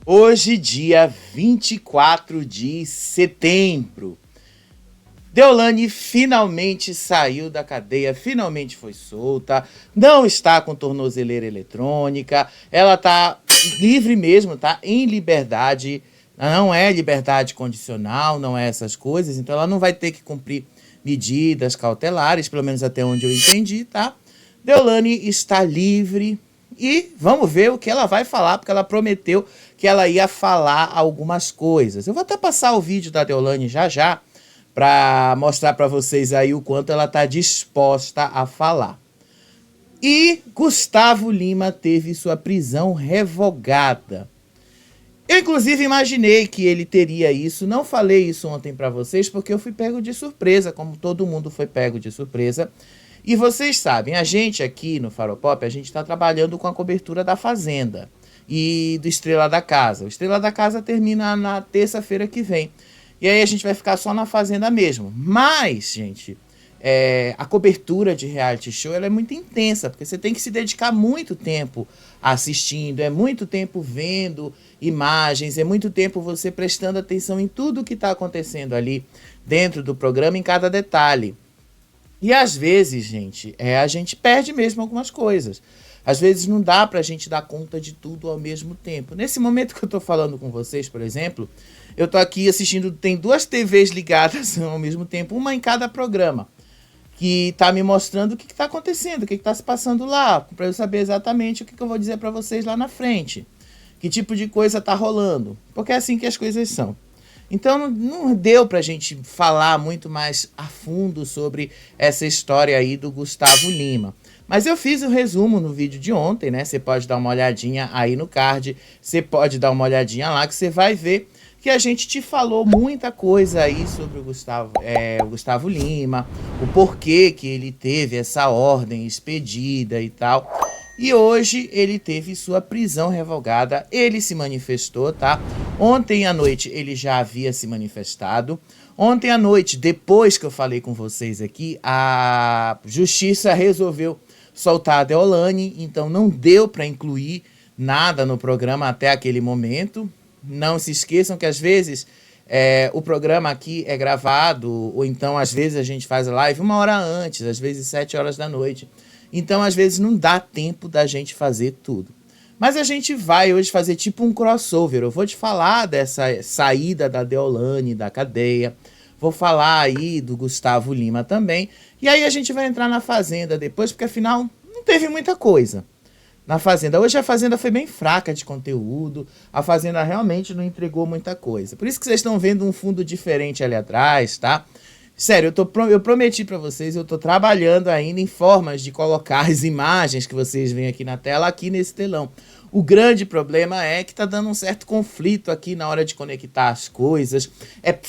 Hoje, dia 24 de setembro, Deolane finalmente saiu da cadeia, finalmente foi solta, não está com tornozeleira eletrônica, ela está livre mesmo, tá? Em liberdade, não é liberdade condicional, não é essas coisas, então ela não vai ter que cumprir medidas cautelares, pelo menos até onde eu entendi, tá? Deolane está livre e vamos ver o que ela vai falar, porque ela prometeu que ela ia falar algumas coisas. Eu vou até passar o vídeo da Deolane já, para mostrar para vocês aí o quanto ela está disposta a falar. E Gustavo Lima teve sua prisão revogada. Eu, inclusive, imaginei que ele teria isso. Não falei isso ontem para vocês, porque eu fui pego de surpresa, como todo mundo foi pego de surpresa. E vocês sabem, a gente aqui no Faropop, a gente está trabalhando com a cobertura da Fazenda e do Estrela da Casa. O Estrela da Casa termina na terça-feira que vem. E aí a gente vai ficar só na Fazenda mesmo. Mas, gente, a cobertura de reality show ela é muito intensa, porque você tem que se dedicar muito tempo assistindo, é muito tempo vendo imagens, é muito tempo você prestando atenção em tudo que está acontecendo ali dentro do programa, em cada detalhe. E às vezes, gente, a gente perde mesmo algumas coisas. Às vezes não dá pra gente dar conta de tudo ao mesmo tempo. Nesse momento que eu tô falando com vocês, por exemplo, eu tô aqui assistindo, tem 2 TVs ligadas ao mesmo tempo, uma em cada programa, que tá me mostrando o que tá acontecendo, o que tá se passando lá, pra eu saber exatamente o que eu vou dizer pra vocês lá na frente. Que tipo de coisa tá rolando. Porque é assim que as coisas são. Então não deu pra gente falar muito mais a fundo sobre essa história aí do Gustavo Lima. Mas eu fiz o resumo no vídeo de ontem, né? Você pode dar uma olhadinha aí no card, você pode dar uma olhadinha lá que você vai ver que a gente te falou muita coisa aí sobre o Gustavo Lima, o porquê que ele teve essa ordem expedida e tal. E hoje ele teve sua prisão revogada, ele se manifestou, tá? Ontem à noite ele já havia se manifestado. Ontem à noite, depois que eu falei com vocês aqui, a justiça resolveu soltar a Deolane, então não deu para incluir nada no programa até aquele momento. Não se esqueçam que às vezes o programa aqui é gravado, ou então às vezes a gente faz a live 1 hora antes, às vezes 7 horas da noite. Então às vezes não dá tempo da gente fazer tudo. Mas a gente vai hoje fazer tipo um crossover. Eu vou te falar dessa saída da Deolane da cadeia. Vou falar aí do Gustavo Lima também. E aí a gente vai entrar na Fazenda depois, porque afinal não teve muita coisa na Fazenda. Hoje a Fazenda foi bem fraca de conteúdo. A Fazenda realmente não entregou muita coisa. Por isso que vocês estão vendo um fundo diferente ali atrás, tá? Sério, eu prometi pra vocês, eu tô trabalhando ainda em formas de colocar as imagens que vocês veem aqui na tela, aqui nesse telão. O grande problema é que tá dando um certo conflito aqui na hora de conectar as coisas.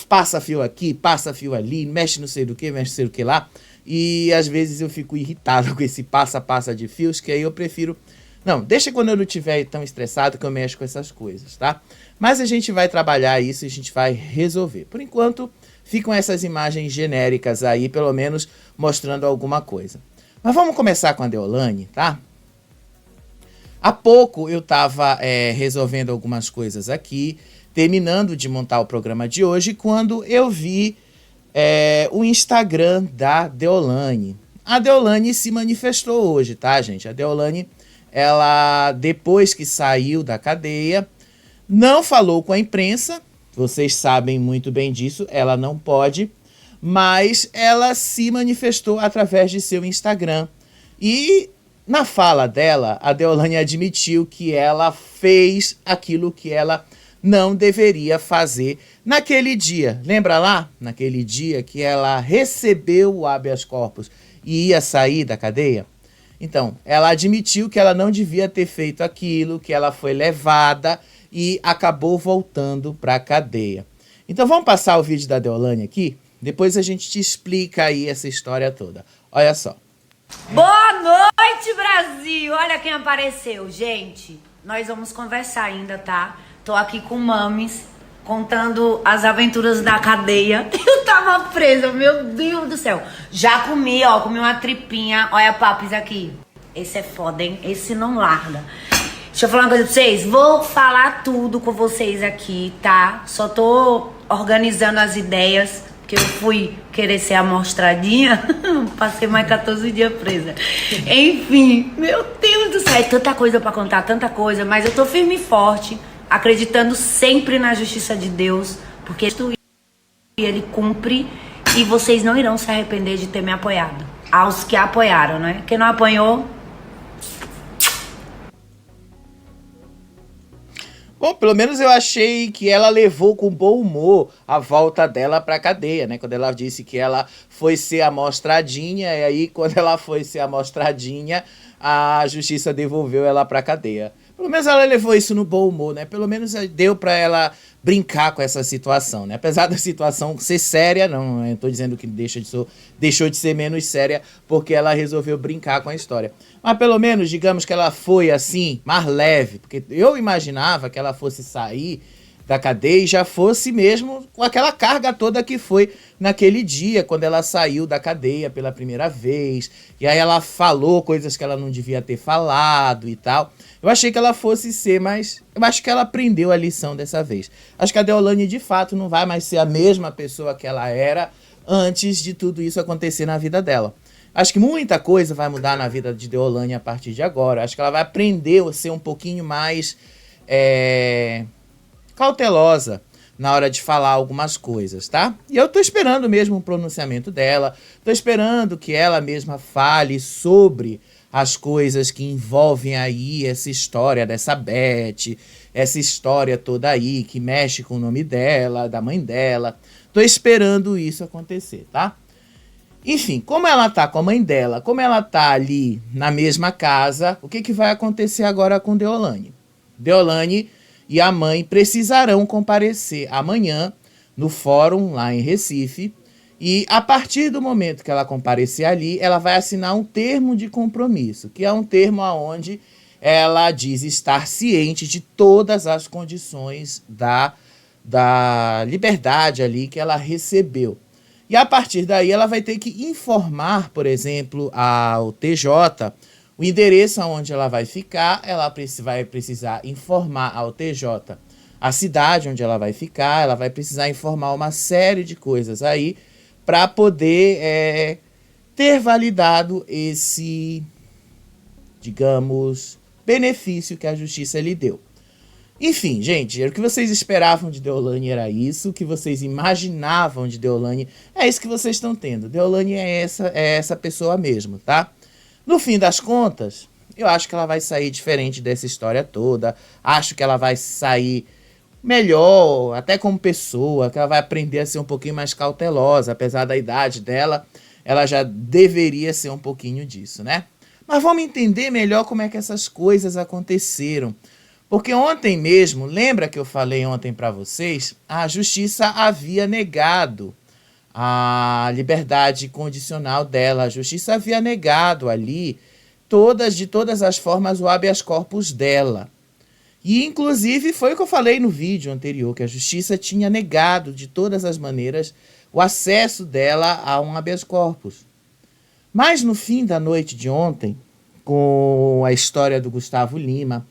Passa fio aqui, passa fio ali, mexe não sei do que, mexe não sei do que lá. E às vezes eu fico irritado com esse passa-passa de fios, que aí eu prefiro... Não, deixa quando eu não estiver tão estressado que eu mexo com essas coisas, tá? Mas a gente vai trabalhar isso e a gente vai resolver. Por enquanto, ficam essas imagens genéricas aí, pelo menos mostrando alguma coisa. Mas vamos começar com a Deolane, tá? Há pouco eu estava resolvendo algumas coisas aqui, terminando de montar o programa de hoje, quando eu vi o Instagram da Deolane. A Deolane se manifestou hoje, tá, gente? A Deolane, ela, depois que saiu da cadeia, não falou com a imprensa, vocês sabem muito bem disso, ela não pode, mas ela se manifestou através de seu Instagram. E na fala dela, a Deolane admitiu que ela fez aquilo que ela não deveria fazer naquele dia. Lembra lá? Naquele dia que ela recebeu o habeas corpus e ia sair da cadeia? Então, ela admitiu que ela não devia ter feito aquilo, que ela foi levada e acabou voltando para a cadeia. Então vamos passar o vídeo da Deolane aqui? Depois a gente te explica aí essa história toda. Olha só. Boa noite, Brasil! Olha quem apareceu, gente. Nós vamos conversar ainda, tá? Tô aqui com Mames, contando as aventuras da cadeia. Eu tava presa, meu Deus do céu. Já comi, comi uma tripinha. Olha, papis aqui. Esse é foda, hein? Esse não larga. Deixa eu falar uma coisa pra vocês. Vou falar tudo com vocês aqui, tá? Só tô organizando as ideias, porque eu fui querer ser amostradinha. Passei mais 14 dias presa. Enfim, meu Deus do céu. É tanta coisa pra contar, tanta coisa. Mas eu tô firme e forte, acreditando sempre na justiça de Deus, porque ele cumpre e vocês não irão se arrepender de ter me apoiado. Aos que apoiaram, né? Quem não apoiou... Bom, pelo menos eu achei que ela levou com bom humor a volta dela pra cadeia, né? Quando ela disse que ela foi ser amostradinha, e aí quando ela foi ser amostradinha, a justiça devolveu ela pra cadeia. Pelo menos ela levou isso no bom humor, né? Pelo menos deu pra ela brincar com essa situação, né? Apesar da situação ser séria, não eu tô dizendo que deixou de ser menos séria, porque ela resolveu brincar com a história. Mas pelo menos, digamos que ela foi assim, mais leve, porque eu imaginava que ela fosse sair da cadeia e já fosse mesmo com aquela carga toda que foi naquele dia, quando ela saiu da cadeia pela primeira vez, e aí ela falou coisas que ela não devia ter falado e tal. Eu achei que ela fosse ser, mas eu acho que ela aprendeu a lição dessa vez. Acho que a Deolane, de fato, não vai mais ser a mesma pessoa que ela era antes de tudo isso acontecer na vida dela. Acho que muita coisa vai mudar na vida de Deolane a partir de agora. Acho que ela vai aprender a ser um pouquinho mais cautelosa na hora de falar algumas coisas, tá? E eu tô esperando mesmo o pronunciamento dela, tô esperando que ela mesma fale sobre as coisas que envolvem aí essa história dessa Beth, essa história toda aí que mexe com o nome dela, da mãe dela. Tô esperando isso acontecer, tá? Enfim, como ela tá com a mãe dela, como ela tá ali na mesma casa, o que que vai acontecer agora com Deolane? Deolane e a mãe precisarão comparecer amanhã no fórum lá em Recife, e a partir do momento que ela comparecer ali, ela vai assinar um termo de compromisso, que é um termo onde ela diz estar ciente de todas as condições da liberdade ali que ela recebeu. E a partir daí ela vai ter que informar, por exemplo, ao TJ o endereço onde ela vai ficar. Ela vai precisar informar ao TJ a cidade onde ela vai ficar, ela vai precisar informar uma série de coisas aí para poder ter validado esse, digamos, benefício que a justiça lhe deu. Enfim, gente, o que vocês esperavam de Deolane era isso, o que vocês imaginavam de Deolane é isso que vocês estão tendo. Deolane é essa pessoa mesmo, tá? No fim das contas, eu acho que ela vai sair diferente dessa história toda, acho que ela vai sair melhor, até como pessoa, que ela vai aprender a ser um pouquinho mais cautelosa, apesar da idade dela, ela já deveria ser um pouquinho disso, né? Mas vamos entender melhor como é que essas coisas aconteceram. Porque ontem mesmo, lembra que eu falei ontem para vocês? A justiça havia negado a liberdade condicional dela. A justiça havia negado ali, de todas as formas, o habeas corpus dela. E, inclusive, foi o que eu falei no vídeo anterior, que a justiça tinha negado, de todas as maneiras, o acesso dela a um habeas corpus. Mas, no fim da noite de ontem, com a história do Gustavo Lima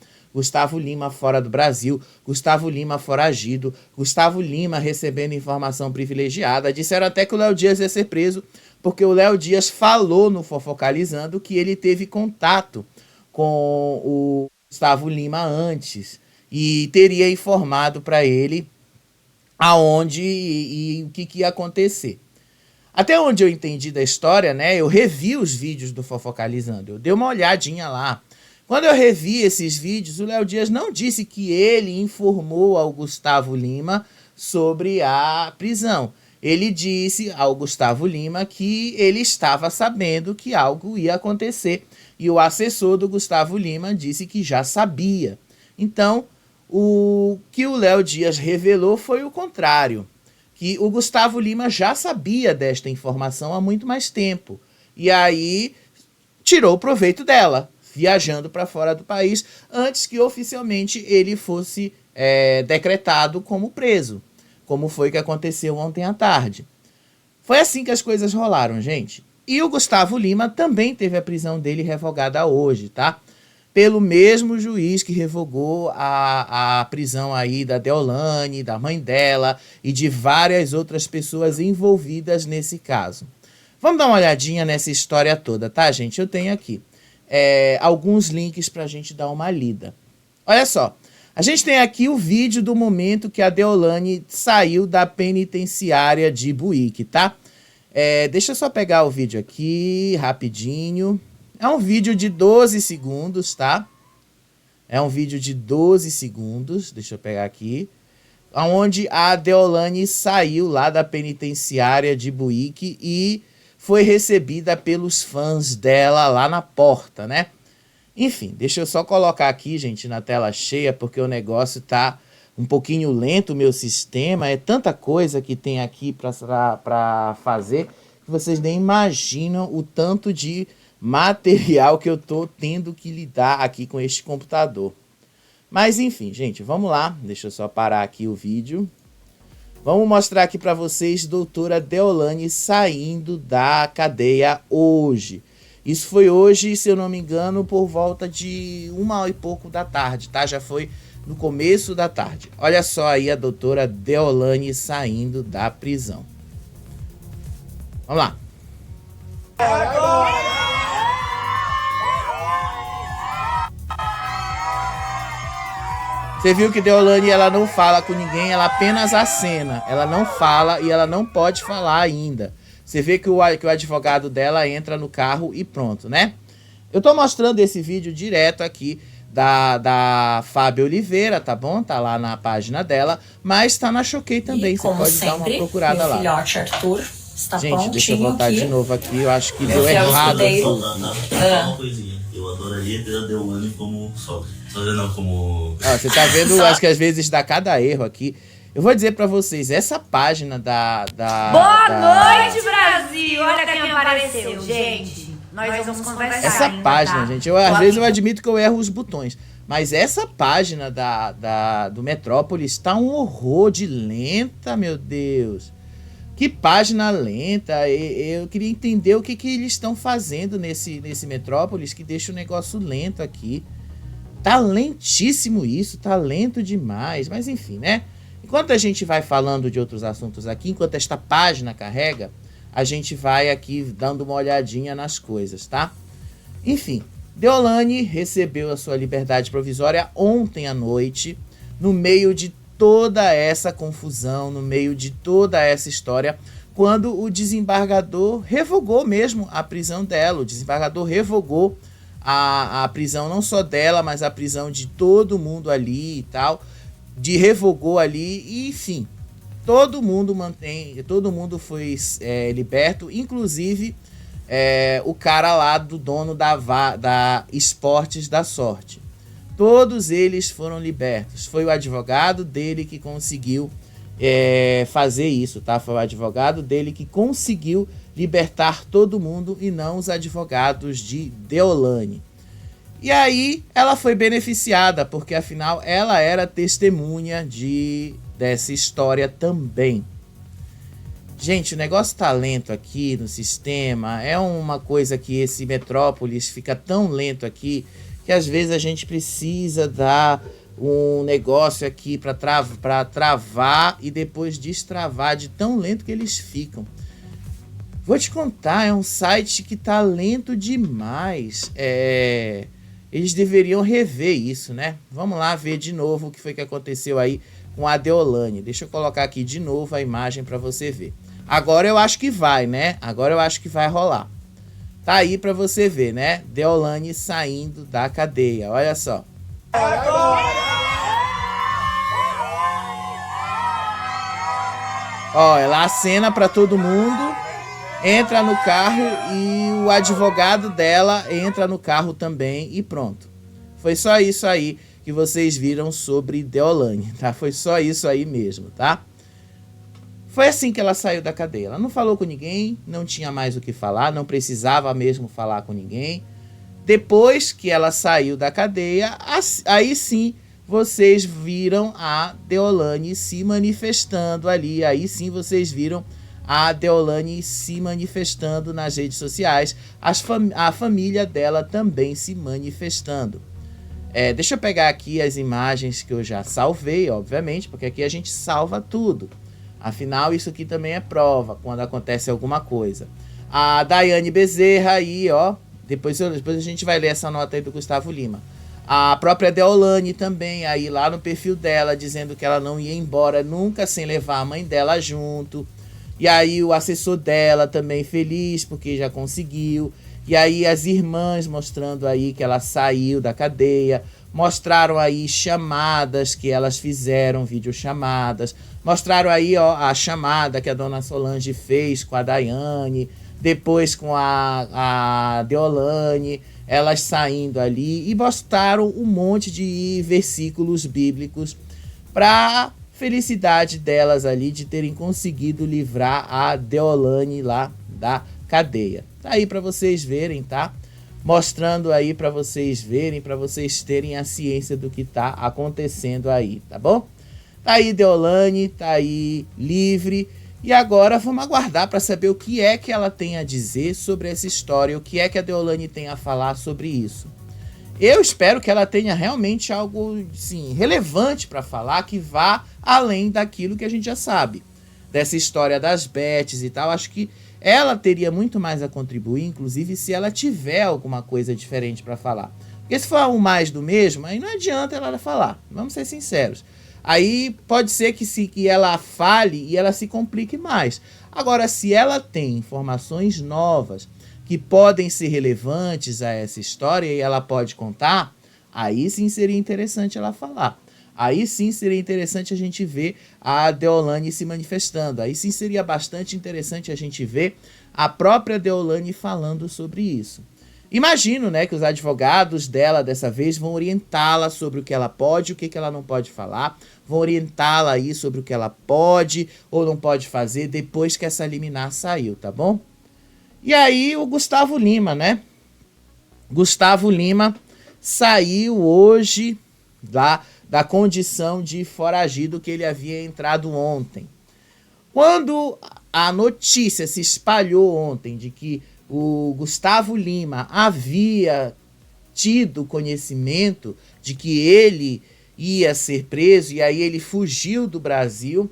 fora do Brasil, Gustavo Lima foragido, Gustavo Lima recebendo informação privilegiada. Disseram até que o Léo Dias ia ser preso, porque o Léo Dias falou no Fofocalizando que ele teve contato com o Gustavo Lima antes e teria informado para ele aonde e o que ia acontecer. Até onde eu entendi da história, né? Eu revi os vídeos do Fofocalizando, eu dei uma olhadinha lá. Quando eu revi esses vídeos, o Léo Dias não disse que ele informou ao Gustavo Lima sobre a prisão. Ele disse ao Gustavo Lima que ele estava sabendo que algo ia acontecer. E o assessor do Gustavo Lima disse que já sabia. Então, o que o Léo Dias revelou foi o contrário. Que o Gustavo Lima já sabia desta informação há muito mais tempo. E aí tirou proveito dela, viajando para fora do país, antes que oficialmente ele fosse decretado como preso, como foi que aconteceu ontem à tarde. Foi assim que as coisas rolaram, gente. E o Gustavo Lima também teve a prisão dele revogada hoje, tá? pelo mesmo juiz que revogou a prisão aí da Deolane, da mãe dela e de várias outras pessoas envolvidas nesse caso. Vamos dar uma olhadinha nessa história toda, tá, gente? Eu tenho aqui alguns links pra gente dar uma lida. Olha só, a gente tem aqui o vídeo do momento que a Deolane saiu da penitenciária de Buíque, tá? Deixa eu só pegar o vídeo aqui, rapidinho. É um vídeo de 12 segundos, tá? É um vídeo de 12 segundos, deixa eu pegar aqui. Onde a Deolane saiu lá da penitenciária de Buíque e foi recebida pelos fãs dela lá na porta, né? Enfim, deixa eu só colocar aqui, gente, na tela cheia, porque o negócio tá um pouquinho lento, o meu sistema. É tanta coisa que tem aqui pra fazer que vocês nem imaginam o tanto de material que eu tô tendo que lidar aqui com este computador. Mas enfim, gente, vamos lá. Deixa eu só parar aqui o vídeo. Vamos mostrar aqui para vocês doutora Deolane saindo da cadeia hoje. Isso foi hoje, se eu não me engano, por volta de 1h e pouco da tarde, tá? Já foi no começo da tarde. Olha só aí a doutora Deolane saindo da prisão. Vamos lá. Você viu que Deolane, ela não fala com ninguém, ela apenas acena. Ela não fala e ela não pode falar ainda. Você vê que o advogado dela entra no carro e pronto, né? Eu tô mostrando esse vídeo direto aqui da Fábio Oliveira, tá bom? Tá lá na página dela, mas tá na Choquei também. Você pode dar uma procurada lá. Filhote Arthur está gente, deixa eu voltar aqui. De novo aqui. Eu acho que deu errado. Uma coisinha. Eu adoraria ter a Deolane como sogra. Não, como... Você tá vendo, acho que às vezes dá cada erro aqui. Eu vou dizer pra vocês, essa página Boa noite, Brasil! Olha quem apareceu, gente. Nós vamos conversar essa ainda, página, tá? gente, às vezes eu admito que eu erro os botões. Mas essa página do Metrópolis tá um horror de lenta, meu Deus. Que página lenta. Eu queria entender o que eles estão fazendo nesse Metrópolis que deixa o negócio lento aqui. Tá lentíssimo isso, tá lento demais. Mas enfim, né? Enquanto a gente vai falando de outros assuntos aqui, enquanto esta página carrega, a gente vai aqui dando uma olhadinha nas coisas, tá? Enfim, Deolane recebeu a sua liberdade provisória ontem à noite, no meio de toda essa confusão, no meio de toda essa história, quando o desembargador revogou mesmo a prisão dela. O desembargador revogou a prisão não só dela, mas a prisão de todo mundo ali e tal. Revogou ali e, enfim, todo mundo foi liberto, inclusive o cara lá do dono da Esportes da Sorte. Todos eles foram libertos. Foi o advogado dele que conseguiu fazer isso, tá? Foi o advogado dele que conseguiu libertar todo mundo e não os advogados de Deolane. E aí ela foi beneficiada, porque afinal ela era testemunha dessa história também. Gente, o negócio tá lento aqui no sistema. É uma coisa que esse Metrópolis fica tão lento aqui que às vezes a gente precisa dar um negócio aqui para travar e depois destravar de tão lento que eles ficam. Vou te contar, é um site que tá lento demais. Eles deveriam rever isso, né? Vamos lá ver de novo o que foi que aconteceu aí com a Deolane. Deixa eu colocar aqui de novo a imagem para você ver. Agora eu acho que vai, né? Agora eu acho que vai rolar. Tá aí para você ver, né? Deolane saindo da cadeia. Olha só. Ó, ela acena para todo mundo. Entra no carro e o advogado dela entra no carro também e pronto. Foi só isso aí que vocês viram sobre Deolane, tá? Foi só isso aí mesmo, tá? Foi assim que ela saiu da cadeia. Ela não falou com ninguém, não tinha mais o que falar, não precisava mesmo falar com ninguém. Depois que ela saiu da cadeia, aí sim vocês viram a Deolane se manifestando ali. Aí sim vocês viram a Deolane se manifestando nas redes sociais, a família dela também se manifestando. Deixa eu pegar aqui as imagens que eu já salvei, obviamente, porque aqui a gente salva tudo. Afinal, isso aqui também é prova quando acontece alguma coisa. A Daiane Bezerra aí, ó. Depois a gente vai ler essa nota aí do Gustavo Lima. A própria Deolane também, aí lá no perfil dela, dizendo que ela não ia embora nunca sem levar a mãe dela junto. E aí o assessor dela também feliz, porque já conseguiu. E aí as irmãs mostrando aí que ela saiu da cadeia. Mostraram aí chamadas que elas fizeram, videochamadas. Mostraram aí, ó, a chamada que a dona Solange fez com a Daiane. Depois com a Deolane, elas saindo ali. E mostraram um monte de versículos bíblicos para felicidade delas ali de terem conseguido livrar a Deolane lá da cadeia. Tá aí para vocês verem, tá? Mostrando aí para vocês verem, para vocês terem a ciência do que tá acontecendo aí, tá bom? Tá aí Deolane, tá aí livre. E agora vamos aguardar para saber o que é que ela tem a dizer sobre essa história, o que é que a Deolane tem a falar sobre isso. Eu espero que ela tenha realmente algo, sim, relevante para falar, que vá além daquilo que a gente já sabe. Dessa história das bets e tal, acho que ela teria muito mais a contribuir, inclusive se ela tiver alguma coisa diferente para falar. Porque se for o mais do mesmo, aí não adianta ela falar, vamos ser sinceros. Aí pode ser que ela fale e ela se complique mais. Agora, se ela tem informações novas que podem ser relevantes a essa história e ela pode contar, aí sim seria interessante ela falar. Aí sim seria interessante a gente ver a Deolane se manifestando. Aí sim seria bastante interessante a gente ver a própria Deolane falando sobre isso. Imagino, né, que os advogados dela dessa vez vão orientá-la sobre o que ela pode e o que ela não pode falar. Vão orientá-la aí sobre o que ela pode ou não pode fazer depois que essa liminar saiu, tá bom? E aí o Gustavo Lima, né? Gustavo Lima saiu hoje da condição de foragido que ele havia entrado ontem. Quando a notícia se espalhou ontem de que o Gustavo Lima havia tido conhecimento de que ele ia ser preso e aí ele fugiu do Brasil,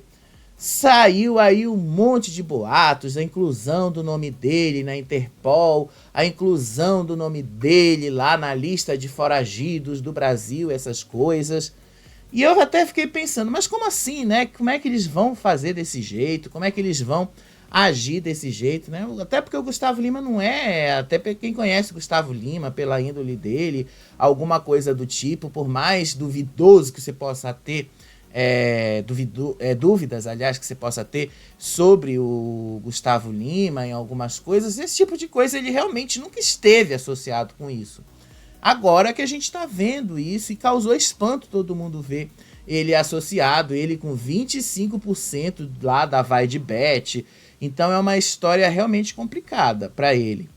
saiu aí um monte de boatos, a inclusão do nome dele na Interpol, a inclusão do nome dele lá na lista de foragidos do Brasil, essas coisas. E eu até fiquei pensando, mas como assim, né? Como é que eles vão fazer desse jeito? Como é que eles vão agir desse jeito, né? Até porque o Gustavo Lima não é, até quem conhece o Gustavo Lima pela índole dele, alguma coisa do tipo, por mais duvidoso que você possa ter, dúvidas, aliás, que você possa ter sobre o Gustavo Lima em algumas coisas, esse tipo de coisa ele realmente nunca esteve associado com isso. Agora que a gente está vendo isso e causou espanto todo mundo ver ele associado, ele com 25% lá da Vai de Bet. Então é uma história realmente complicada para ele.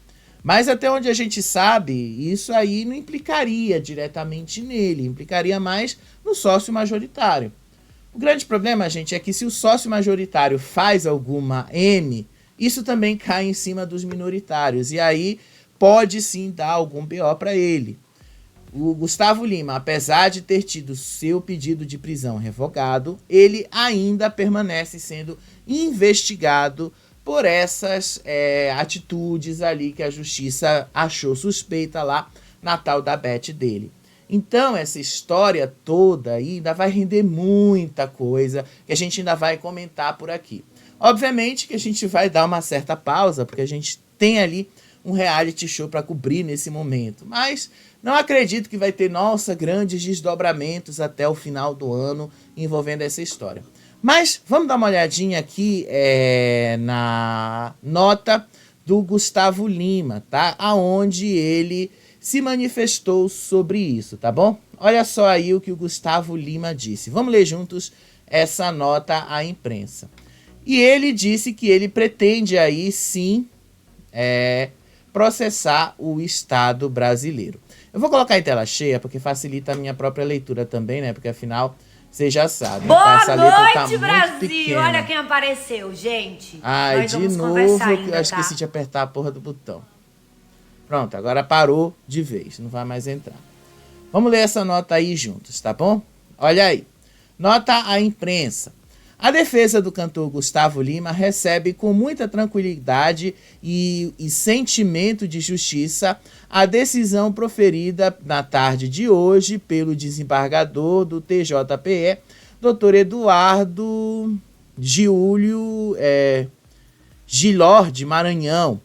Mas até onde a gente sabe, isso aí não implicaria diretamente nele, implicaria mais no sócio majoritário. O grande problema, gente, é que se o sócio majoritário faz alguma M, isso também cai em cima dos minoritários. E aí pode sim dar algum BO para ele. O Gustavo Lima, apesar de ter tido seu pedido de prisão revogado, ele ainda permanece sendo investigado por essas atitudes ali que a justiça achou suspeita lá na tal da bet dele. Então, essa história toda aí ainda vai render muita coisa que a gente ainda vai comentar por aqui. Obviamente que a gente vai dar uma certa pausa, porque a gente tem ali um reality show para cobrir nesse momento. Mas não acredito que vai ter, grandes desdobramentos até o final do ano envolvendo essa história. Mas vamos dar uma olhadinha aqui na nota do Gustavo Lima, tá? Aonde ele se manifestou sobre isso, tá bom? Olha só aí o que o Gustavo Lima disse. Vamos ler juntos essa nota à imprensa. E ele disse que ele pretende aí sim processar o Estado brasileiro. Eu vou colocar em tela cheia porque facilita a minha própria leitura também, né? Porque afinal, você já sabe. Boa essa noite, letra tá Brasil! Olha quem apareceu, gente. Ai, nós de vamos novo, conversar ainda, eu esqueci de apertar a porra do botão. Pronto, agora parou de vez, não vai mais entrar. Vamos ler essa nota aí juntos, tá bom? Olha aí. Nota à imprensa. A defesa do cantor Gustavo Lima recebe com muita tranquilidade e sentimento de justiça a decisão proferida na tarde de hoje pelo desembargador do TJPE, Dr. Eduardo Gilor de Maranhão,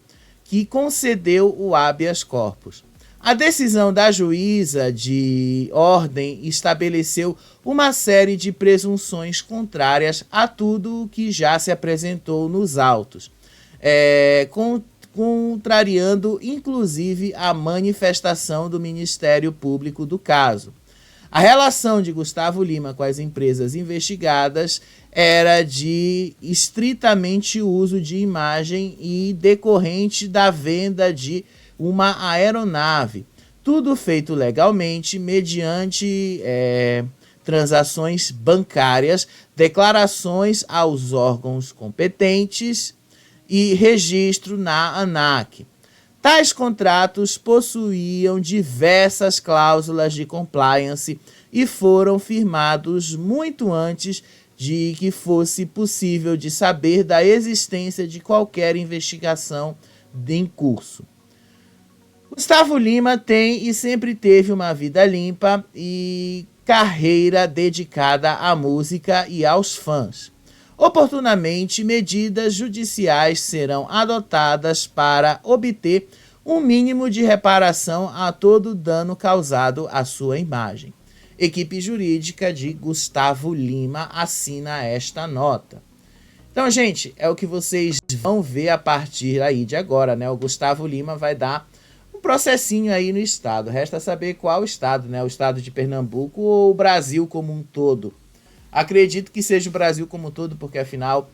que concedeu o habeas corpus. A decisão da juíza de ordem estabeleceu uma série de presunções contrárias a tudo o que já se apresentou nos autos, contrariando inclusive a manifestação do Ministério Público do caso. A relação de Gustavo Lima com as empresas investigadas era de estritamente uso de imagem e decorrente da venda de uma aeronave, tudo feito legalmente mediante transações bancárias, declarações aos órgãos competentes e registro na ANAC. Tais contratos possuíam diversas cláusulas de compliance e foram firmados muito antes de que fosse possível de saber da existência de qualquer investigação em curso. Gustavo Lima tem e sempre teve uma vida limpa e carreira dedicada à música e aos fãs. Oportunamente, medidas judiciais serão adotadas para obter um mínimo de reparação a todo o dano causado à sua imagem. Equipe jurídica de Gustavo Lima assina esta nota. Então, gente, é o que vocês vão ver a partir aí de agora, né? O Gustavo Lima vai dar processinho aí no estado. Resta saber qual estado, né? O estado de Pernambuco ou o Brasil como um todo. Acredito que seja o Brasil como um todo, porque afinal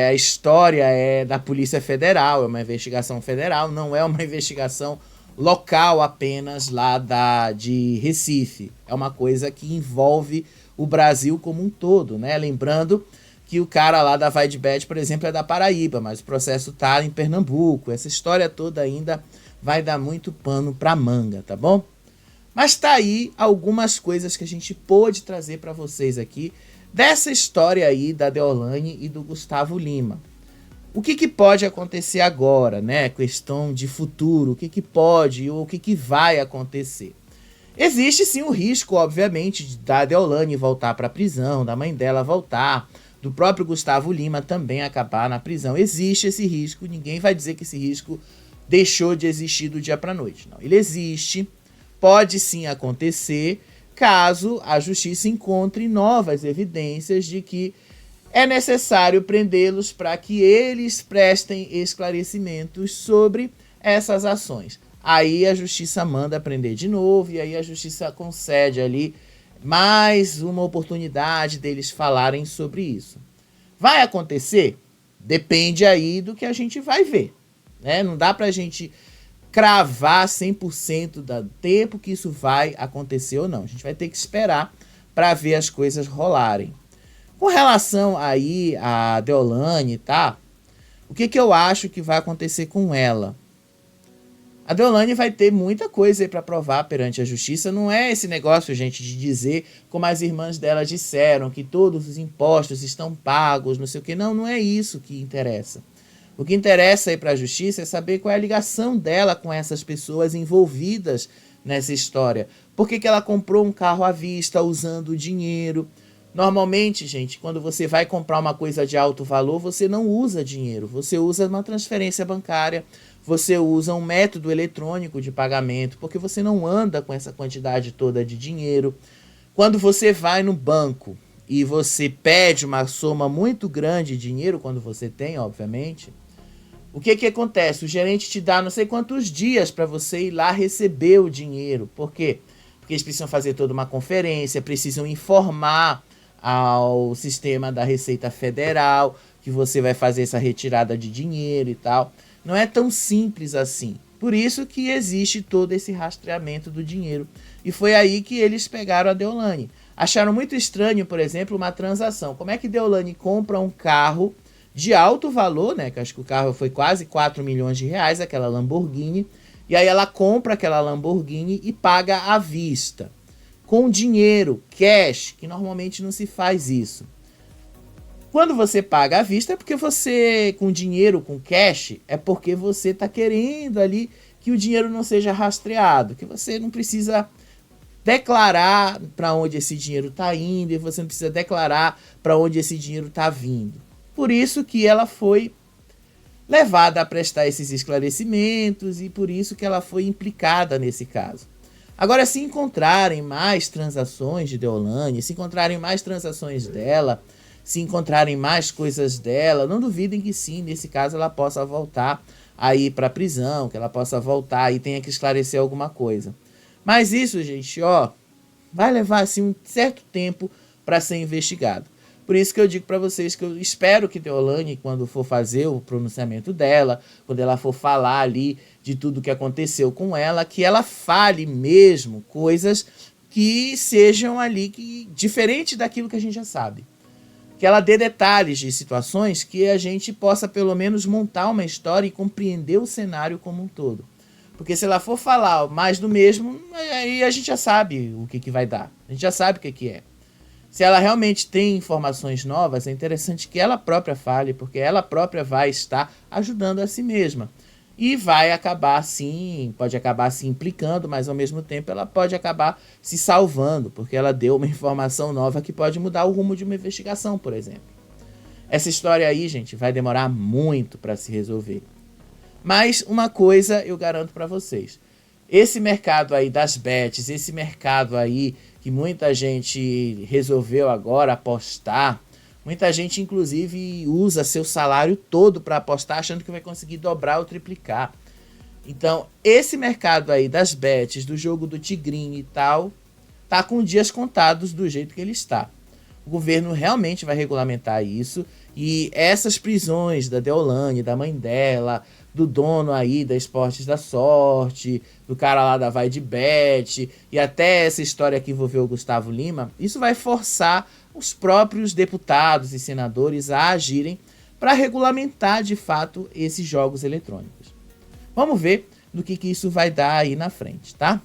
a história é da Polícia Federal, é uma investigação federal, não é uma investigação local apenas lá de Recife. É uma coisa que envolve o Brasil como um todo, né? Lembrando que o cara lá da Vai de Bet, por exemplo, é da Paraíba, mas o processo tá em Pernambuco. Essa história toda ainda vai dar muito pano pra manga, tá bom? Mas tá aí algumas coisas que a gente pôde trazer para vocês aqui dessa história aí da Deolane e do Gustavo Lima. O que pode acontecer agora, né? Questão de futuro, o que pode ou o que vai acontecer. Existe sim o risco, obviamente, da Deolane voltar para a prisão, da mãe dela voltar, do próprio Gustavo Lima também acabar na prisão. Existe esse risco, ninguém vai dizer que esse risco deixou de existir do dia para a noite. Não, ele existe, pode sim acontecer, caso a justiça encontre novas evidências de que é necessário prendê-los para que eles prestem esclarecimentos sobre essas ações. Aí a justiça manda prender de novo e aí a justiça concede ali mais uma oportunidade deles falarem sobre isso. Vai acontecer? Depende aí do que a gente vai ver, né? Não dá pra gente cravar 100% do tempo que isso vai acontecer ou não. A gente vai ter que esperar para ver as coisas rolarem. Com relação aí a Deolane, tá? O que eu acho que vai acontecer com ela? A Deolane vai ter muita coisa aí para provar perante a justiça. Não é esse negócio, gente, de dizer, como as irmãs dela disseram, que todos os impostos estão pagos, não sei o que. Não, não é isso que interessa. O que interessa aí para a justiça é saber qual é a ligação dela com essas pessoas envolvidas nessa história. Por que ela comprou um carro à vista usando o dinheiro? Normalmente, gente, quando você vai comprar uma coisa de alto valor, você não usa dinheiro. Você usa uma transferência bancária, você usa um método eletrônico de pagamento, porque você não anda com essa quantidade toda de dinheiro. Quando você vai no banco e você pede uma soma muito grande de dinheiro, quando você tem, obviamente, o que acontece? O gerente te dá não sei quantos dias para você ir lá receber o dinheiro. Por quê? Porque eles precisam fazer toda uma conferência, precisam informar ao sistema da Receita Federal que você vai fazer essa retirada de dinheiro e tal. Não é tão simples assim. Por isso que existe todo esse rastreamento do dinheiro. E foi aí que eles pegaram a Deolane. Acharam muito estranho, por exemplo, uma transação. Como é que Deolane compra um carro de alto valor, né? Que acho que o carro foi quase 4 milhões de reais, aquela Lamborghini. E aí ela compra aquela Lamborghini e paga à vista. Com dinheiro, cash, que normalmente não se faz isso. Quando você paga à vista é porque você, com dinheiro, com cash, é porque você está querendo ali que o dinheiro não seja rastreado, que você não precisa declarar para onde esse dinheiro está indo e você não precisa declarar para onde esse dinheiro está vindo. Por isso que ela foi levada a prestar esses esclarecimentos e por isso que ela foi implicada nesse caso. Agora, se encontrarem mais transações de Deolane, se encontrarem mais transações dela, se encontrarem mais coisas dela, não duvidem que sim, nesse caso ela possa voltar a ir para a prisão, que ela possa voltar e tenha que esclarecer alguma coisa. Mas isso, gente, vai levar assim um certo tempo para ser investigado. Por isso que eu digo para vocês que eu espero que Deolane, quando for fazer o pronunciamento dela, quando ela for falar ali de tudo que aconteceu com ela, que ela fale mesmo coisas que sejam ali diferente daquilo que a gente já sabe. Que ela dê detalhes de situações que a gente possa pelo menos montar uma história e compreender o cenário como um todo. Porque se ela for falar mais do mesmo, aí a gente já sabe o que vai dar. A gente já sabe o que é. Se ela realmente tem informações novas, é interessante que ela própria fale, porque ela própria vai estar ajudando a si mesma. E vai acabar sim, pode acabar se implicando, mas ao mesmo tempo ela pode acabar se salvando, porque ela deu uma informação nova que pode mudar o rumo de uma investigação, por exemplo. Essa história aí, gente, vai demorar muito para se resolver. Mas uma coisa eu garanto para vocês. Esse mercado aí das bets, esse mercado aí que muita gente resolveu agora apostar, muita gente inclusive usa seu salário todo para apostar achando que vai conseguir dobrar ou triplicar. Então esse mercado aí das bets, do jogo do tigrinho e tal, tá com dias contados do jeito que ele está. O governo realmente vai regulamentar isso e essas prisões da Deolane, da mãe dela, do dono aí da Esportes da Sorte, do cara lá da Vai de Bet, e até essa história que envolveu o Gustavo Lima, isso vai forçar os próprios deputados e senadores a agirem para regulamentar de fato esses jogos eletrônicos. Vamos ver no que isso vai dar aí na frente, tá?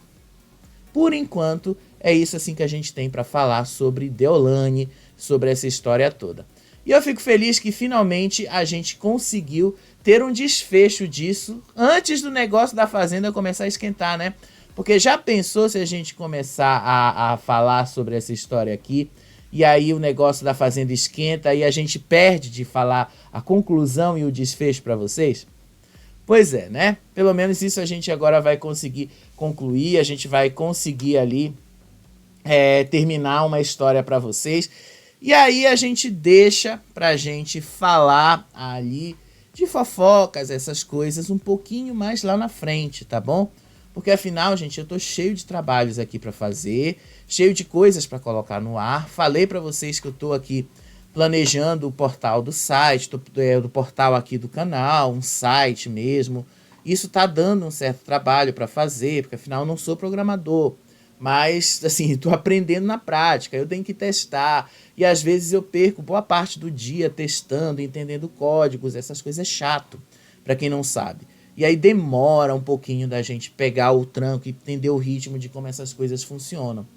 Por enquanto, é isso assim que a gente tem para falar sobre Deolane, sobre essa história toda. E eu fico feliz que finalmente a gente conseguiu ter um desfecho disso antes do negócio da Fazenda começar a esquentar, né? Porque já pensou se a gente começar a falar sobre essa história aqui e aí o negócio da Fazenda esquenta e a gente perde de falar a conclusão e o desfecho para vocês? Pois é, né? Pelo menos isso a gente agora vai conseguir concluir, a gente vai conseguir ali terminar uma história para vocês. E aí a gente deixa pra gente falar ali de fofocas, essas coisas, um pouquinho mais lá na frente, tá bom? Porque afinal, gente, eu tô cheio de trabalhos aqui pra fazer, cheio de coisas pra colocar no ar. Falei pra vocês que eu tô aqui planejando o portal do site, do portal aqui do canal, um site mesmo. Isso tá dando um certo trabalho pra fazer, porque afinal eu não sou programador. Mas, assim, estou aprendendo na prática, eu tenho que testar. E às vezes eu perco boa parte do dia testando, entendendo códigos, essas coisas é chato, para quem não sabe. E aí demora um pouquinho da gente pegar o tranco e entender o ritmo de como essas coisas funcionam.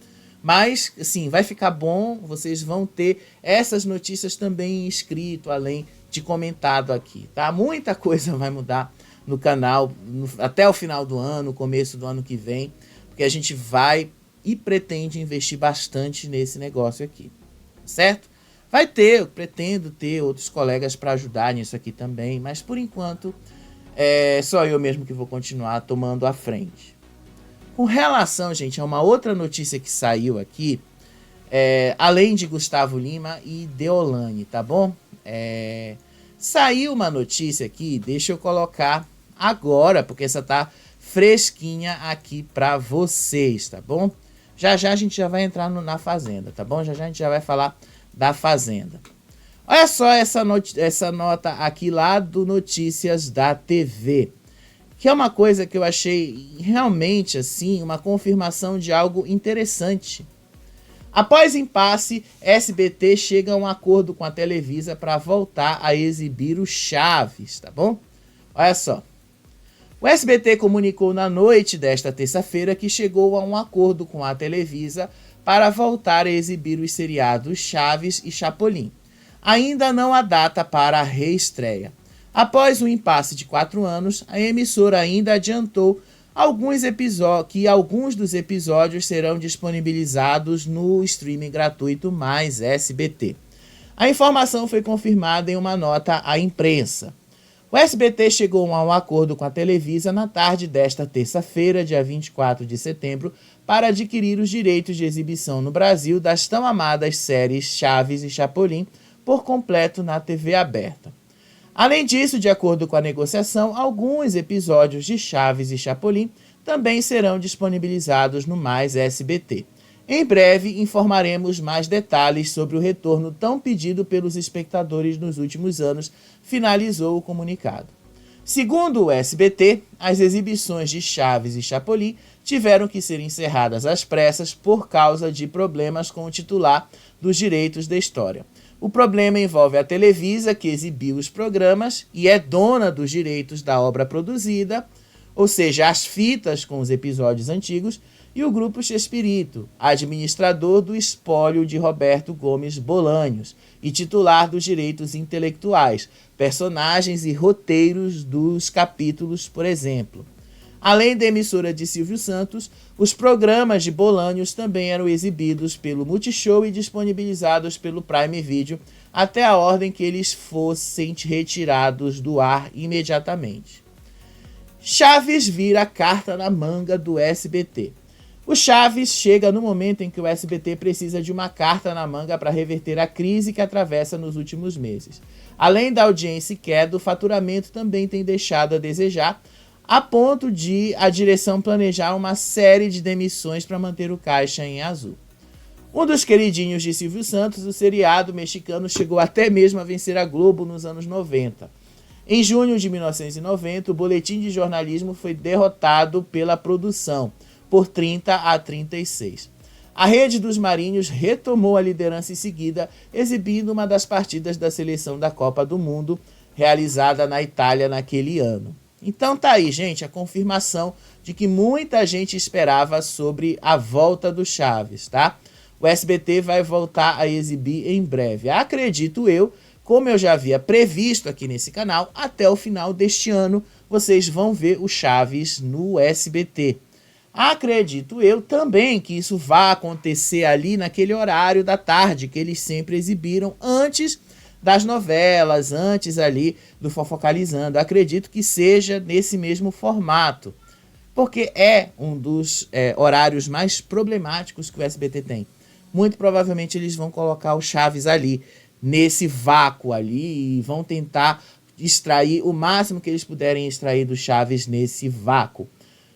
Mas, assim, vai ficar bom, vocês vão ter essas notícias também escrito, além de comentado aqui, tá? Muita coisa vai mudar no canal até o final do ano, começo do ano que vem. Porque a gente vai e pretende investir bastante nesse negócio aqui, certo? Eu pretendo ter outros colegas para ajudar nisso aqui também, mas por enquanto é só eu mesmo que vou continuar tomando a frente. Com relação, gente, a uma outra notícia que saiu aqui, além de Gustavo Lima e Deolane, tá bom? Saiu uma notícia aqui, deixa eu colocar agora, porque essa tá fresquinha aqui pra vocês, tá bom? Já a gente já vai entrar na Fazenda, tá bom? Já a gente já vai falar da Fazenda. Olha só essa nota aqui lá do Notícias da TV, que é uma coisa que eu achei realmente, assim, uma confirmação de algo interessante. Após impasse, SBT chega a um acordo com a Televisa para voltar a exibir o Chaves, tá bom? Olha só. O SBT comunicou na noite desta terça-feira que chegou a um acordo com a Televisa para voltar a exibir os seriados Chaves e Chapolin. Ainda não há data para a reestreia. Após um impasse de 4 anos, a emissora ainda adiantou que alguns dos episódios serão disponibilizados no streaming gratuito mais SBT. A informação foi confirmada em uma nota à imprensa. O SBT chegou a um acordo com a Televisa na tarde desta terça-feira, dia 24 de setembro, para adquirir os direitos de exibição no Brasil das tão amadas séries Chaves e Chapolin por completo na TV aberta. Além disso, de acordo com a negociação, alguns episódios de Chaves e Chapolin também serão disponibilizados no mais SBT. Em breve, informaremos mais detalhes sobre o retorno tão pedido pelos espectadores nos últimos anos, finalizou o comunicado. Segundo o SBT, as exibições de Chaves e Chapolin tiveram que ser encerradas às pressas por causa de problemas com o titular dos direitos da história. O problema envolve a Televisa, que exibiu os programas e é dona dos direitos da obra produzida, ou seja, as fitas com os episódios antigos, e o Grupo Chespirito, administrador do espólio de Roberto Gomes Bolanhos e titular dos direitos intelectuais, personagens e roteiros dos capítulos, por exemplo. Além da emissora de Silvio Santos, os programas de Bolanhos também eram exibidos pelo Multishow e disponibilizados pelo Prime Video até a ordem que eles fossem retirados do ar imediatamente. Chaves vira carta na manga do SBT. O Chaves chega no momento em que o SBT precisa de uma carta na manga para reverter a crise que atravessa nos últimos meses. Além da audiência e queda, o faturamento também tem deixado a desejar, a ponto de a direção planejar uma série de demissões para manter o caixa em azul. Um dos queridinhos de Silvio Santos, o seriado mexicano chegou até mesmo a vencer a Globo nos anos 90. Em junho de 1990, o Boletim de Jornalismo foi derrotado pela produção, por 30-36. A Rede dos Marinhos retomou a liderança em seguida, exibindo uma das partidas da seleção da Copa do Mundo, realizada na Itália naquele ano. Então tá aí, gente, a confirmação de que muita gente esperava sobre a volta do Chaves, tá? O SBT vai voltar a exibir em breve. Acredito eu, como eu já havia previsto aqui nesse canal, até o final deste ano vocês vão ver o Chaves no SBT. Acredito eu também que isso vai acontecer ali naquele horário da tarde que eles sempre exibiram antes das novelas, antes ali do Fofocalizando. Acredito que seja nesse mesmo formato, porque é um dos horários mais problemáticos que o SBT tem. Muito provavelmente eles vão colocar o Chaves ali, nesse vácuo ali, e vão tentar extrair o máximo que eles puderem extrair do Chaves nesse vácuo.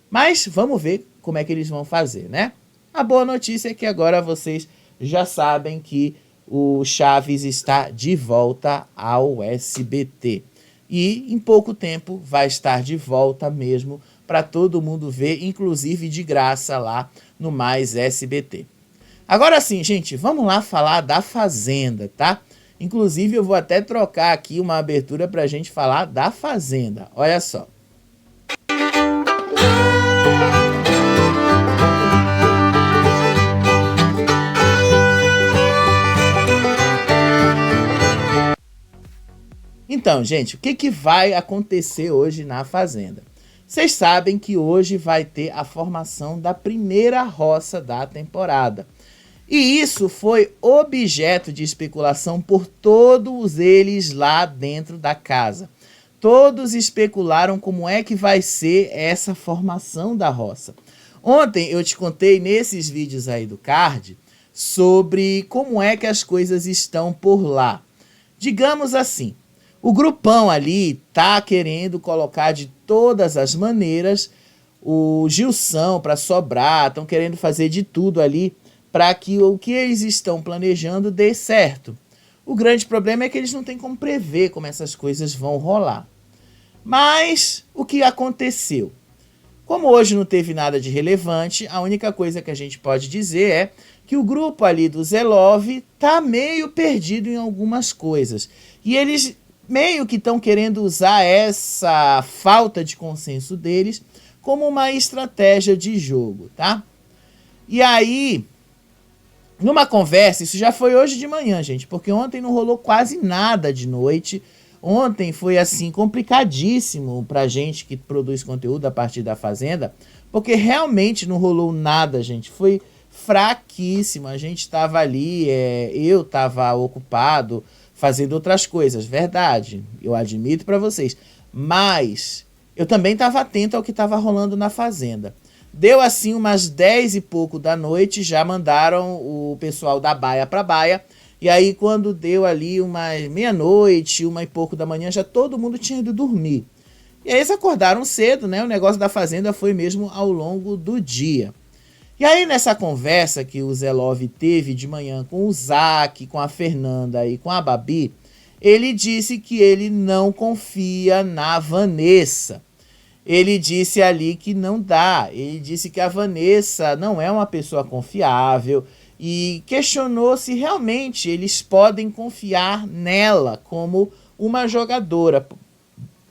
Mas vamos ver como é que eles vão fazer, né? A boa notícia é que agora vocês já sabem que o Chaves está de volta ao SBT. E em pouco tempo vai estar de volta mesmo para todo mundo ver, inclusive de graça lá no mais SBT. Agora sim, gente, vamos lá falar da Fazenda, tá? Inclusive eu vou até trocar aqui uma abertura para a gente falar da Fazenda. Olha só. Então, gente, o que vai acontecer hoje na Fazenda? Vocês sabem que hoje vai ter a formação da primeira roça da temporada. E isso foi objeto de especulação por todos eles lá dentro da casa. Todos especularam como é que vai ser essa formação da roça. Ontem eu te contei nesses vídeos aí do card sobre como é que as coisas estão por lá. Digamos assim, o grupão ali tá querendo colocar de todas as maneiras o Gilson para sobrar, estão querendo fazer de tudo ali para que o que eles estão planejando dê certo. O grande problema é que eles não têm como prever como essas coisas vão rolar. Mas o que aconteceu? Como hoje não teve nada de relevante, a única coisa que a gente pode dizer é que o grupo ali do Zelov tá meio perdido em algumas coisas. E eles meio que estão querendo usar essa falta de consenso deles como uma estratégia de jogo, tá? E aí, numa conversa, isso já foi hoje de manhã, gente, porque ontem não rolou quase nada de noite. Ontem foi, assim, complicadíssimo pra gente que produz conteúdo a partir da Fazenda, porque realmente não rolou nada, gente. Foi fraquíssimo. A gente tava ali, eu tava ocupado fazendo outras coisas, verdade, eu admito pra vocês. Mas eu também estava atento ao que estava rolando na Fazenda. Deu assim umas 10 e pouco da noite, já mandaram o pessoal da baia para baia. E aí quando deu ali uma meia-noite, 1 e pouco da manhã, já todo mundo tinha ido dormir. E aí eles acordaram cedo, né? O negócio da Fazenda foi mesmo ao longo do dia. E aí nessa conversa que o Zé Love teve de manhã com o Zac, com a Fernanda e com a Babi, ele disse que ele não confia na Vanessa. Ele disse ali que não dá. Ele disse que a Vanessa não é uma pessoa confiável e questionou se realmente eles podem confiar nela como uma jogadora.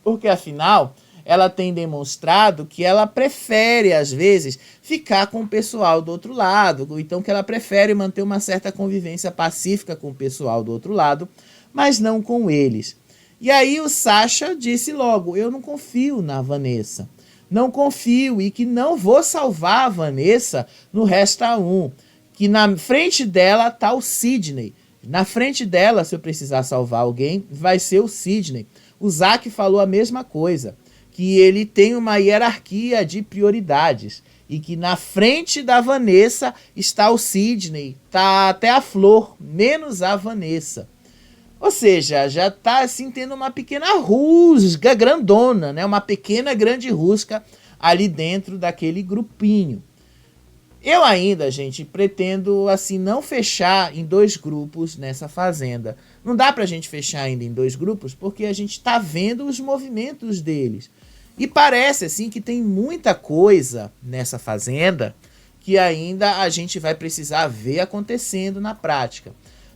Porque afinal, ela tem demonstrado que ela prefere, às vezes, ficar com o pessoal do outro lado. Ou então que ela prefere manter uma certa convivência pacífica com o pessoal do outro lado, mas não com eles. E aí o Sasha disse logo, eu não confio na Vanessa. Não confio e que não vou salvar a Vanessa no Resta 1. Que na frente dela tá o Sidney. Na frente dela, se eu precisar salvar alguém, vai ser o Sidney. O Zac falou a mesma coisa. Que ele tem uma hierarquia de prioridades. E que na frente da Vanessa está o Sidney. Tá até a Flor, menos a Vanessa. Ou seja, já tá assim tendo uma pequena rusga grandona, né? Uma pequena grande rusga ali dentro daquele grupinho. Eu ainda, gente, pretendo assim não fechar em 2 grupos nessa Fazenda. Não dá pra gente fechar ainda em 2 grupos porque a gente tá vendo os movimentos deles. E parece assim que tem muita coisa nessa Fazenda que ainda a gente vai precisar ver acontecendo na prática.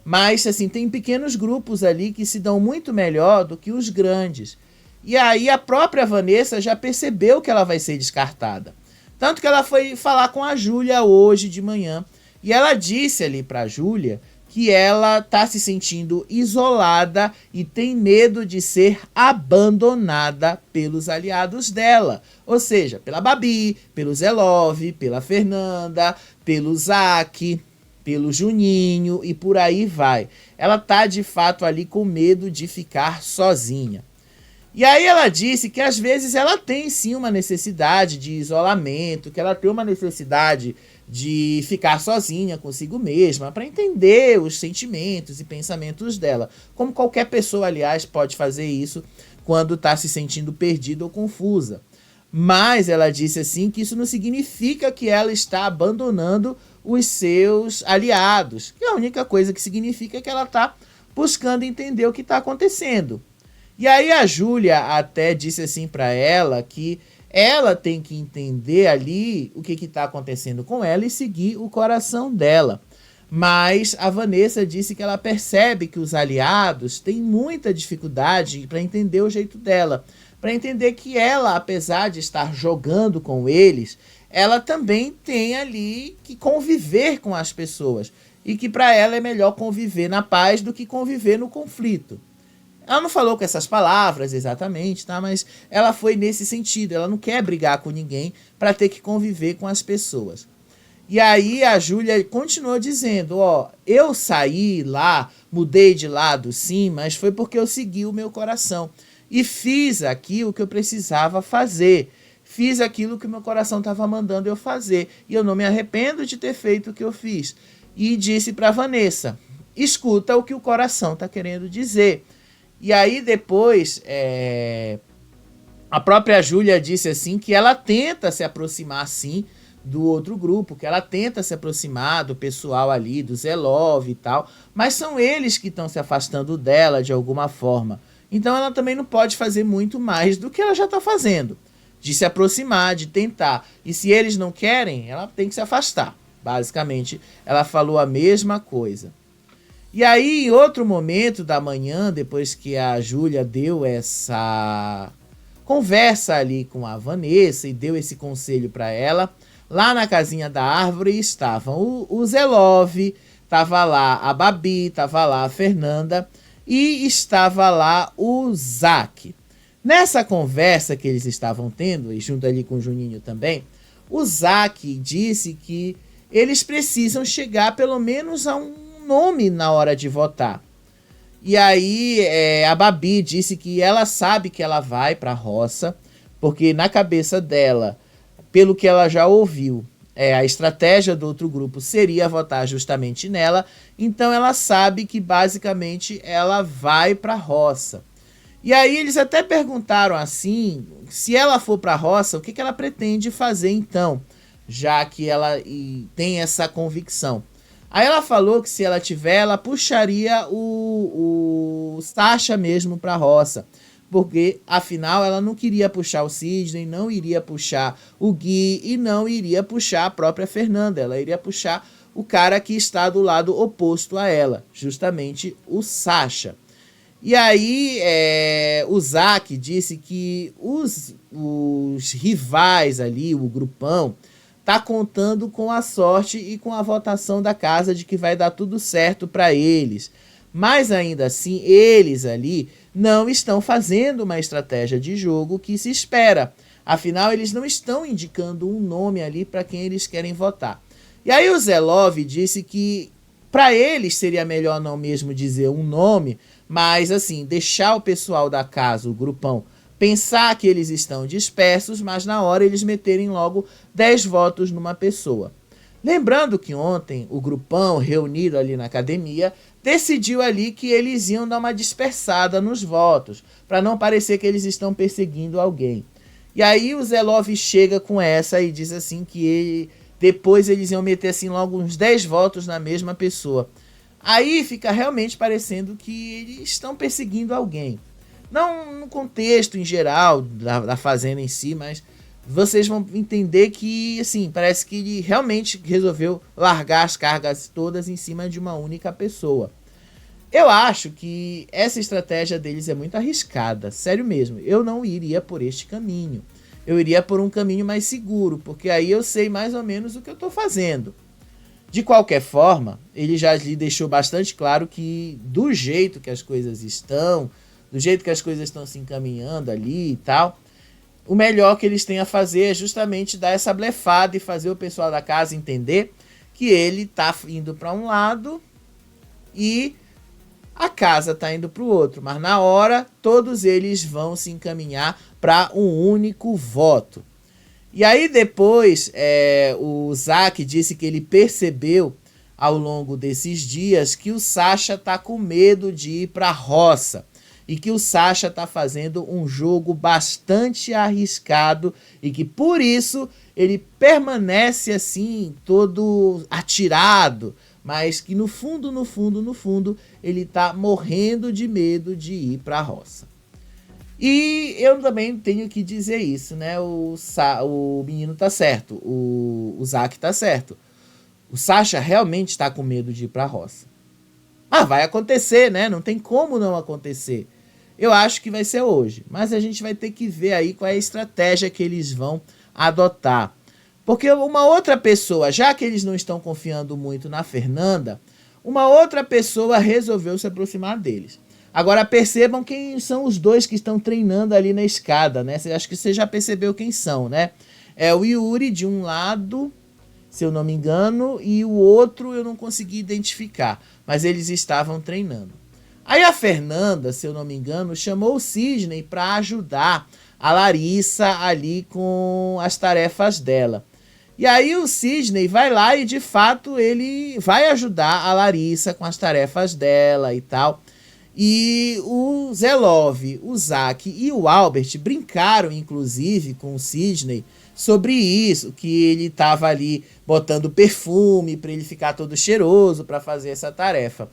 Mas, assim, tem pequenos grupos ali que se dão muito melhor do que os grandes. E aí a própria Vanessa já percebeu que ela vai ser descartada. Tanto que ela foi falar com a Júlia hoje de manhã. E ela disse ali pra Júlia que ela tá se sentindo isolada e tem medo de ser abandonada pelos aliados dela. Ou seja, pela Babi, pelo Zé Love, pela Fernanda, pelo Zac, pelo Juninho e por aí vai. Ela tá de fato ali com medo de ficar sozinha. E aí ela disse que às vezes ela tem sim uma necessidade de isolamento, que ela tem uma necessidade de ficar sozinha consigo mesma, para entender os sentimentos e pensamentos dela. Como qualquer pessoa, aliás, pode fazer isso quando está se sentindo perdida ou confusa. Mas ela disse assim que isso não significa que ela está abandonando os seus aliados. Que a única coisa que significa é que ela está buscando entender o que está acontecendo. E aí a Júlia até disse assim para ela que ela tem que entender ali o que está acontecendo com ela e seguir o coração dela. Mas a Vanessa disse que ela percebe que os aliados têm muita dificuldade para entender o jeito dela. Para entender que ela, apesar de estar jogando com eles, ela também tem ali que conviver com as pessoas. E que para ela é melhor conviver na paz do que conviver no conflito. Ela não falou com essas palavras exatamente, tá? Mas ela foi nesse sentido. Ela não quer brigar com ninguém para ter que conviver com as pessoas. E aí a Júlia continuou dizendo, ó, eu saí lá, mudei de lado sim, mas foi porque eu segui o meu coração. E fiz aquilo que eu precisava fazer. Fiz aquilo que o meu coração estava mandando eu fazer. E eu não me arrependo de ter feito o que eu fiz. E disse para Vanessa, escuta o que o coração está querendo dizer. E aí depois, a própria Júlia disse assim que ela tenta se aproximar sim do outro grupo, que ela tenta se aproximar do pessoal ali, do Zé Love e tal, mas são eles que estão se afastando dela de alguma forma. Então ela também não pode fazer muito mais do que ela já está fazendo, de se aproximar, de tentar. E se eles não querem, ela tem que se afastar. Basicamente, ela falou a mesma coisa. E aí, em outro momento da manhã, depois que a Júlia deu essa conversa ali com a Vanessa e deu esse conselho para ela, lá na casinha da árvore estavam o Zelov, estava lá a Babi, estava lá a Fernanda e estava lá o Zac. Nessa conversa que eles estavam tendo, e junto ali com o Juninho também, o Zac disse que eles precisam chegar pelo menos a um nome na hora de votar. E aí a Babi disse que ela sabe que ela vai para a roça, porque na cabeça dela, pelo que ela já ouviu, a estratégia do outro grupo seria votar justamente nela, então ela sabe que basicamente ela vai para a roça. E aí eles até perguntaram assim, se ela for para a roça, o que ela pretende fazer então, já que ela tem essa convicção. Aí ela falou que se ela tiver, ela puxaria o Sasha mesmo para a roça, porque afinal ela não queria puxar o Sidney, não iria puxar o Gui e não iria puxar a própria Fernanda, ela iria puxar o cara que está do lado oposto a ela, justamente o Sasha. E aí o Zac disse que os rivais ali, o grupão, tá contando com a sorte e com a votação da casa de que vai dar tudo certo para eles. Mas ainda assim, eles ali não estão fazendo uma estratégia de jogo que se espera. Afinal, eles não estão indicando um nome ali para quem eles querem votar. E aí o Zelov disse que para eles seria melhor não mesmo dizer um nome, mas assim, deixar o pessoal da casa, o grupão, pensar que eles estão dispersos, mas na hora eles meterem logo 10 votos numa pessoa. Lembrando que ontem o grupão reunido ali na academia decidiu ali que eles iam dar uma dispersada nos votos, para não parecer que eles estão perseguindo alguém. E aí o Zelov chega com essa e diz assim que depois eles iam meter assim logo uns 10 votos na mesma pessoa. Aí fica realmente parecendo que eles estão perseguindo alguém. Não no contexto em geral da fazenda em si, mas vocês vão entender que, assim, parece que ele realmente resolveu largar as cargas todas em cima de uma única pessoa. Eu acho que essa estratégia deles é muito arriscada, sério mesmo. Eu não iria por este caminho. Eu iria por um caminho mais seguro, porque aí eu sei mais ou menos o que eu estou fazendo. De qualquer forma, ele já lhe deixou bastante claro que do jeito que as coisas estão, do jeito que as coisas estão se encaminhando ali e tal, o melhor que eles têm a fazer é justamente dar essa blefada e fazer o pessoal da casa entender que ele tá indo para um lado e a casa tá indo para o outro. Mas na hora, todos eles vão se encaminhar para um único voto. E aí depois o Zac disse que ele percebeu ao longo desses dias que o Sasha tá com medo de ir para a roça. E que o Sasha está fazendo um jogo bastante arriscado e que por isso ele permanece assim, todo atirado, mas que no fundo, ele está morrendo de medo de ir para a roça. E eu também tenho que dizer isso, né? O menino tá certo, o Zac tá certo. O Sasha realmente está com medo de ir para a roça. Mas vai acontecer, né? Não tem como não acontecer. Eu acho que vai ser hoje, mas a gente vai ter que ver aí qual é a estratégia que eles vão adotar. Porque uma outra pessoa, já que eles não estão confiando muito na Fernanda, uma outra pessoa resolveu se aproximar deles. Agora percebam quem são os dois que estão treinando ali na escada, né? Acho que você já percebeu quem são, né? É o Yuri de um lado, se eu não me engano, e o outro eu não consegui identificar, mas eles estavam treinando. Aí a Fernanda, se eu não me engano, chamou o Sidney para ajudar a Larissa ali com as tarefas dela. E aí o Sidney vai lá e de fato ele vai ajudar a Larissa com as tarefas dela e tal. E o Zelov, o Zac e o Albert brincaram inclusive com o Sidney sobre isso, que ele estava ali botando perfume para ele ficar todo cheiroso para fazer essa tarefa.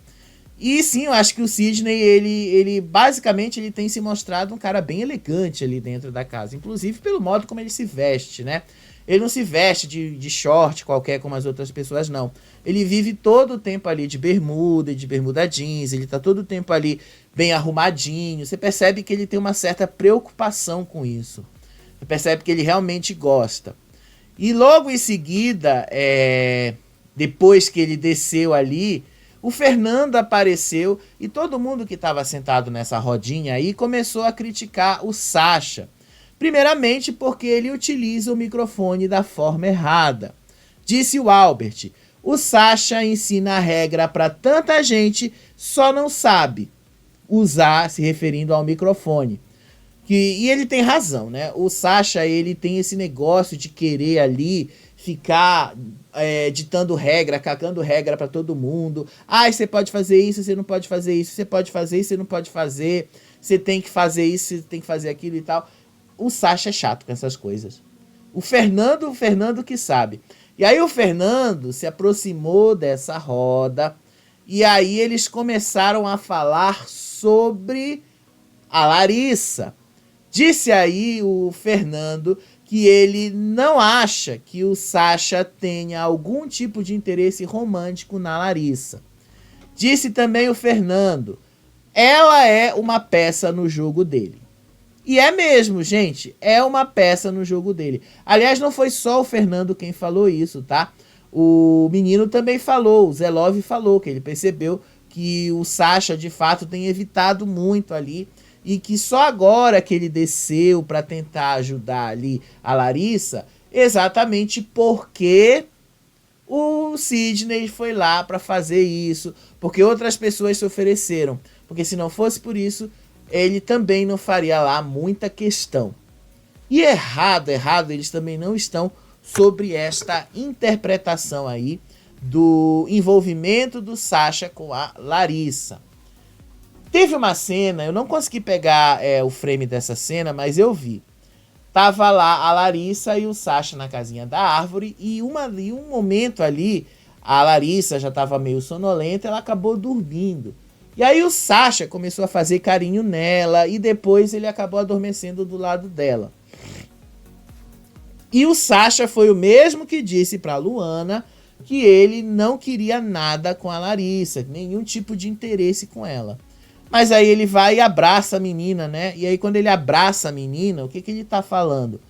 E sim, eu acho que o Sidney, ele basicamente ele tem se mostrado um cara bem elegante ali dentro da casa, inclusive pelo modo como ele se veste, né? Ele não se veste de short qualquer como as outras pessoas, não. Ele vive todo o tempo ali de bermuda, de bermuda jeans, ele tá todo o tempo ali bem arrumadinho. Você percebe que ele tem uma certa preocupação com isso. Você percebe que ele realmente gosta. E logo em seguida, depois que ele desceu ali, o Fernando apareceu e todo mundo que estava sentado nessa rodinha aí começou a criticar o Sasha. Primeiramente porque ele utiliza o microfone da forma errada. Disse o Albert: o Sasha ensina a regra para tanta gente, só não sabe usar, se referindo ao microfone. E ele tem razão, né? O Sasha, ele tem esse negócio de querer ali ficar ditando regra, cagando regra para todo mundo. Você pode fazer isso, você não pode fazer isso, você pode fazer isso, você não pode fazer, você tem que fazer isso, você tem que fazer aquilo e tal. O Sasha é chato com essas coisas. O Fernando que sabe. E aí o Fernando se aproximou dessa roda e aí eles começaram a falar sobre a Larissa. Disse aí o Fernando que ele não acha que o Sasha tenha algum tipo de interesse romântico na Larissa. Disse também o Fernando: ela é uma peça no jogo dele. E é mesmo, gente, é uma peça no jogo dele. Aliás, não foi só o Fernando quem falou isso, tá? O menino também falou, o Zelov falou que ele percebeu que o Sasha, de fato, tem evitado muito ali e que só agora que ele desceu para tentar ajudar ali a Larissa, exatamente porque o Sidney foi lá para fazer isso, porque outras pessoas se ofereceram. Porque se não fosse por isso, ele também não faria lá muita questão. E errado, eles também não estão sobre esta interpretação aí do envolvimento do Sasha com a Larissa. Teve uma cena, eu não consegui pegar o frame dessa cena, mas eu vi. Tava lá a Larissa e o Sasha na casinha da árvore e um momento ali, a Larissa já estava meio sonolenta, ela acabou dormindo. E aí o Sasha começou a fazer carinho nela e depois ele acabou adormecendo do lado dela. E o Sasha foi o mesmo que disse para Luana que ele não queria nada com a Larissa, nenhum tipo de interesse com ela. Mas aí ele vai e abraça a menina, né? E aí quando ele abraça a menina, o que ele tá falando?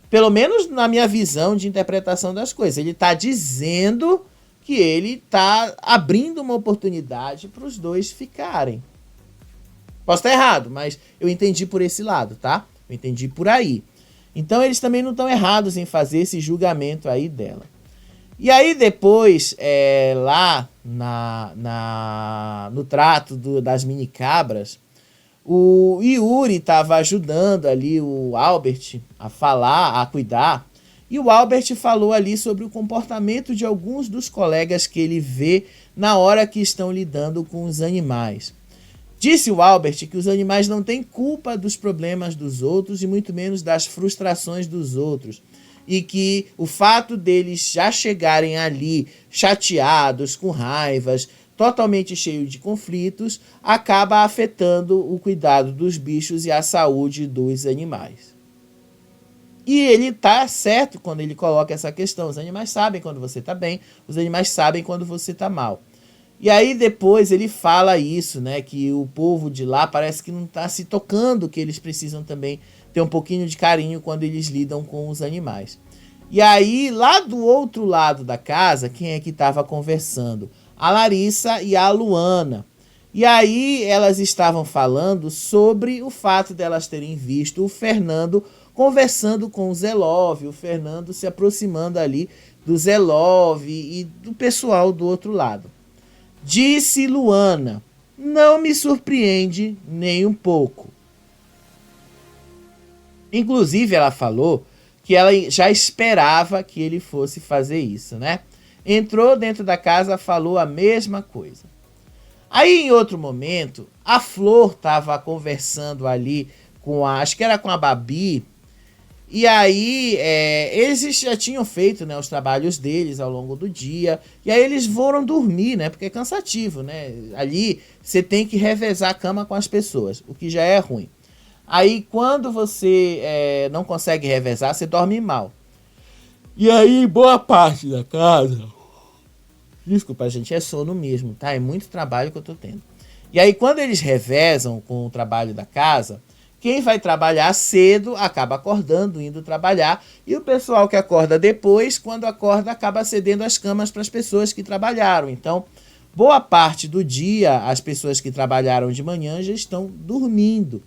Pelo menos na minha visão de interpretação das coisas, ele tá dizendo que ele tá abrindo uma oportunidade para os dois ficarem. Posso estar errado, mas eu entendi por esse lado, tá? Eu entendi por aí. Então eles também não estão errados em fazer esse julgamento aí dela. E aí depois, lá no trato das mini cabras, o Yuri estava ajudando ali o Albert a falar, a cuidar. E o Albert falou ali sobre o comportamento de alguns dos colegas que ele vê na hora que estão lidando com os animais. Disse o Albert que os animais não têm culpa dos problemas dos outros e muito menos das frustrações dos outros. E que o fato deles já chegarem ali chateados, com raivas, totalmente cheios de conflitos, acaba afetando o cuidado dos bichos e a saúde dos animais. E ele tá certo quando ele coloca essa questão. Os animais sabem quando você tá bem, os animais sabem quando você tá mal. E aí depois ele fala isso, né, que o povo de lá parece que não tá se tocando, que eles precisam também ter um pouquinho de carinho quando eles lidam com os animais. E aí, lá do outro lado da casa, quem é que estava conversando? A Larissa e a Luana. E aí elas estavam falando sobre o fato delas terem visto o Fernando conversando com o Zelov, o Fernando se aproximando ali do Zelov e do pessoal do outro lado. Disse Luana: não me surpreende nem um pouco. Inclusive ela falou que ela já esperava que ele fosse fazer isso, né? Entrou dentro da casa, falou a mesma coisa. Aí em outro momento, a Flor estava conversando ali com acho que era com a Babi. E aí, eles já tinham feito, né, os trabalhos deles ao longo do dia. E aí eles foram dormir, né? Porque é cansativo, né? Ali você tem que revezar a cama com as pessoas, o que já é ruim. Aí quando você não consegue revezar, você dorme mal. E aí, boa parte da casa... Desculpa, gente, é sono mesmo, tá? É muito trabalho que eu tô tendo. E aí, quando eles revezam com o trabalho da casa, quem vai trabalhar cedo acaba acordando, indo trabalhar. E o pessoal que acorda depois, quando acorda, acaba cedendo as camas para as pessoas que trabalharam. Então, boa parte do dia, as pessoas que trabalharam de manhã já estão dormindo.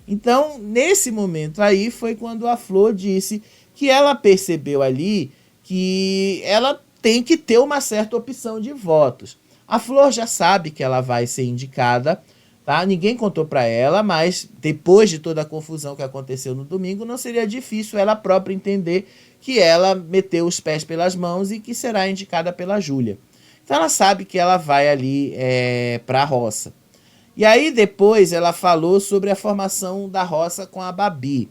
Então, nesse momento aí, foi quando a Flor disse que ela percebeu ali que ela tem que ter uma certa opção de votos. A Flor já sabe que ela vai ser indicada, tá? Ninguém contou para ela, mas depois de toda a confusão que aconteceu no domingo, não seria difícil ela própria entender que ela meteu os pés pelas mãos e que será indicada pela Júlia. Então ela sabe que ela vai ali para a roça. E aí depois ela falou sobre a formação da roça com a Babi.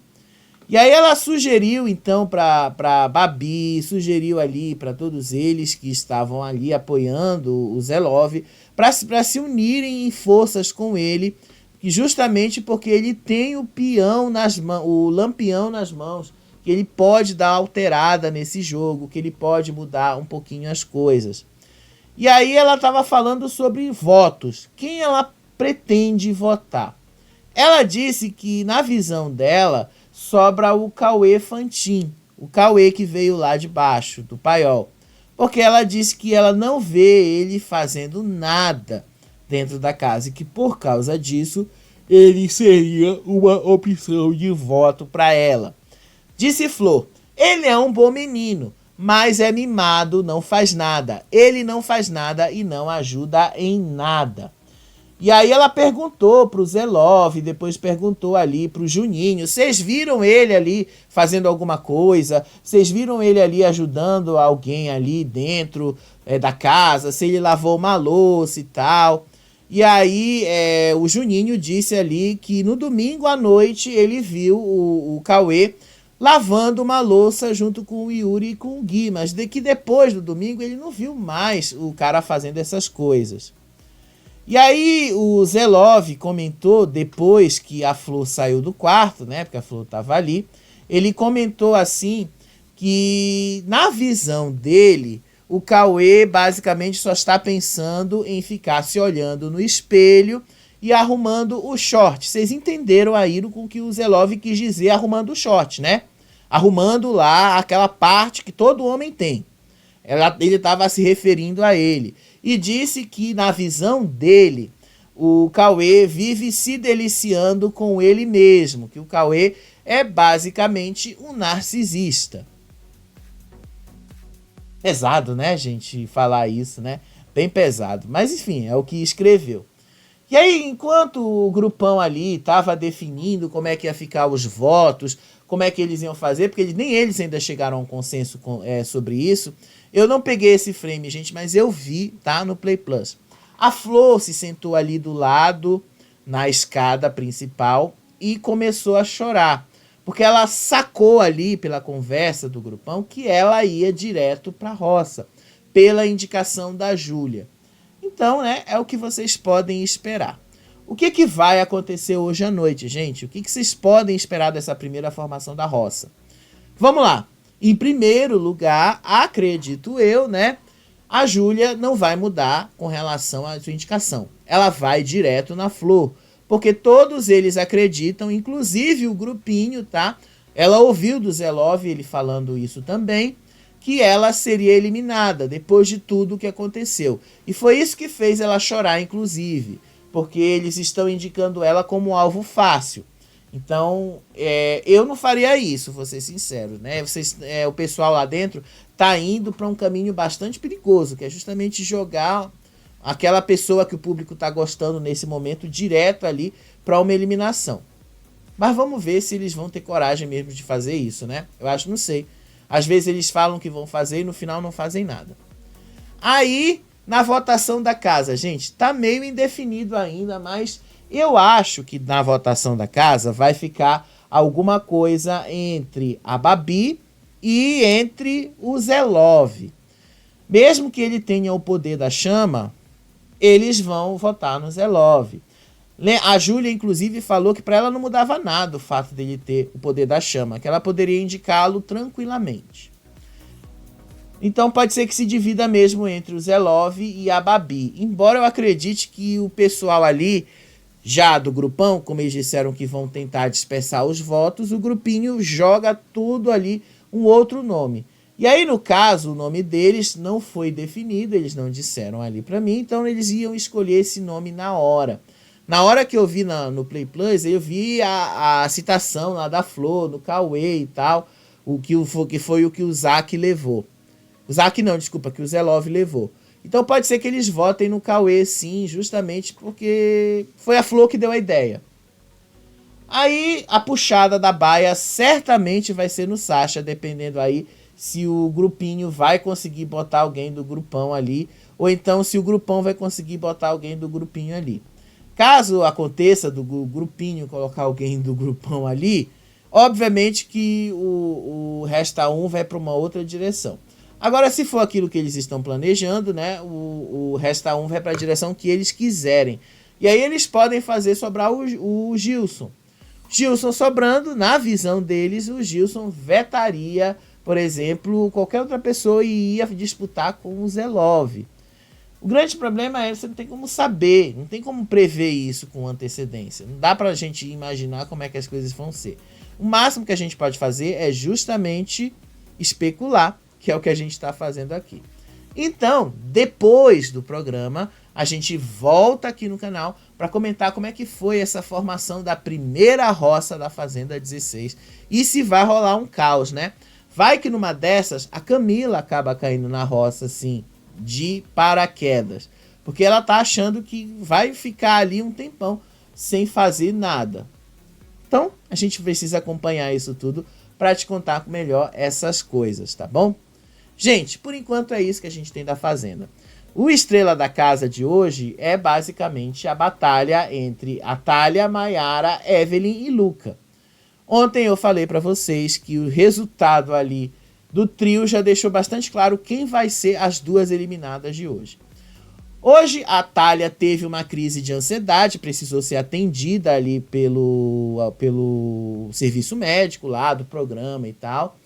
E aí ela sugeriu então para Babi, sugeriu ali para todos eles que estavam ali apoiando o Zelov, para se unirem em forças com ele, justamente porque ele tem o peão nas mãos, o lampião nas mãos, que ele pode dar alterada nesse jogo, que ele pode mudar um pouquinho as coisas. E aí ela estava falando sobre votos, quem ela pretende votar. Ela disse que na visão dela sobra o Cauê Fantin, o Cauê que veio lá de baixo, do paiol. Porque ela disse que ela não vê ele fazendo nada dentro da casa e que por causa disso ele seria uma opção de voto para ela. Disse Flor, ele é um bom menino, mas é mimado, não faz nada. Ele não faz nada e não ajuda em nada. E aí ela perguntou pro Zelov, depois perguntou ali pro Juninho, vocês viram ele ali fazendo alguma coisa? Vocês viram ele ali ajudando alguém ali dentro da casa? Se ele lavou uma louça e tal? E aí o Juninho disse ali que no domingo à noite ele viu o Cauê lavando uma louça junto com o Yuri e com o Gui, mas que depois do domingo ele não viu mais o cara fazendo essas coisas. E aí o Zelov comentou, depois que a Flor saiu do quarto, né, porque a Flor estava ali, ele comentou assim, que na visão dele, o Cauê basicamente só está pensando em ficar se olhando no espelho e arrumando o short. Vocês entenderam aí com que o Zelov quis dizer arrumando o short, né? Arrumando lá aquela parte que todo homem tem. Ele estava se referindo a ele. E disse que, na visão dele, o Cauê vive se deliciando com ele mesmo. Que o Cauê é basicamente um narcisista. Pesado, né, gente, falar isso, né? Bem pesado. Mas, enfim, é o que escreveu. E aí, enquanto o grupão ali estava definindo como é que ia ficar os votos, como é que eles iam fazer, porque nem eles ainda chegaram a um consenso sobre isso, eu não peguei esse frame, gente, mas eu vi, tá, no Play Plus. A Flor se sentou ali do lado, na escada principal, e começou a chorar. Porque ela sacou ali, pela conversa do grupão, que ela ia direto para a roça, pela indicação da Júlia. Então, né, é o que vocês podem esperar. O que vai acontecer hoje à noite, gente? O que vocês podem esperar dessa primeira formação da roça? Vamos lá. Em primeiro lugar, acredito eu, né, a Júlia não vai mudar com relação à sua indicação. Ela vai direto na Flor, porque todos eles acreditam, inclusive o grupinho, tá? Ela ouviu do Zelov, ele falando isso também, que ela seria eliminada depois de tudo o que aconteceu. E foi isso que fez ela chorar, inclusive, porque eles estão indicando ela como alvo fácil. Então, eu não faria isso, vou ser sincero, né? O pessoal lá dentro tá indo para um caminho bastante perigoso, que é justamente jogar aquela pessoa que o público tá gostando nesse momento direto ali para uma eliminação. Mas vamos ver se eles vão ter coragem mesmo de fazer isso, né? Eu acho, não sei. Às vezes eles falam que vão fazer e no final não fazem nada. Aí, na votação da casa, gente, tá meio indefinido ainda, mas eu acho que na votação da casa vai ficar alguma coisa entre a Babi e entre o Zelov. Mesmo que ele tenha o poder da chama, eles vão votar no Zelov. A Júlia, inclusive, falou que para ela não mudava nada o fato dele ter o poder da chama, que ela poderia indicá-lo tranquilamente. Então pode ser que se divida mesmo entre o Zé Love e a Babi. Embora eu acredite que o pessoal ali, já do grupão, como eles disseram que vão tentar dispersar os votos, o grupinho joga tudo ali um outro nome. E aí, no caso, o nome deles não foi definido, eles não disseram ali pra mim, então eles iam escolher esse nome na hora. Na hora que eu vi no Play Plus, eu vi a citação lá da Flor, no Cauê e tal, que foi o que o Zac levou. O Zac não, desculpa, que o Zé Love levou. Então pode ser que eles votem no Cauê, sim, justamente porque foi a Flor que deu a ideia. Aí a puxada da baia certamente vai ser no Sasha, dependendo aí se o grupinho vai conseguir botar alguém do grupão ali, ou então se o grupão vai conseguir botar alguém do grupinho ali. Caso aconteça do grupinho colocar alguém do grupão ali, obviamente que o Resta 1 vai para uma outra direção. Agora, se for aquilo que eles estão planejando, né, o Resta 1 vai para a direção que eles quiserem. E aí eles podem fazer sobrar o Gilson. Gilson sobrando, na visão deles, o Gilson vetaria, por exemplo, qualquer outra pessoa e ia disputar com o Zé Love. O grande problema é que você não tem como saber, não tem como prever isso com antecedência. Não dá pra gente imaginar como é que as coisas vão ser. O máximo que a gente pode fazer é justamente especular, que é o que a gente está fazendo aqui. Então, depois do programa, a gente volta aqui no canal para comentar como é que foi essa formação da primeira roça da Fazenda 16 e se vai rolar um caos, né? Vai que numa dessas a Camila acaba caindo na roça assim, de paraquedas, porque ela tá achando que vai ficar ali um tempão sem fazer nada. Então, a gente precisa acompanhar isso tudo para te contar melhor essas coisas, tá bom? Gente, por enquanto é isso que a gente tem da Fazenda. O Estrela da Casa de hoje é basicamente a batalha entre a Thalia, Mayara, Evelyn e Luca. Ontem eu falei para vocês que o resultado ali do trio já deixou bastante claro quem vai ser as duas eliminadas de hoje. Hoje a Thalia teve uma crise de ansiedade, precisou ser atendida ali pelo serviço médico lá do programa e tal.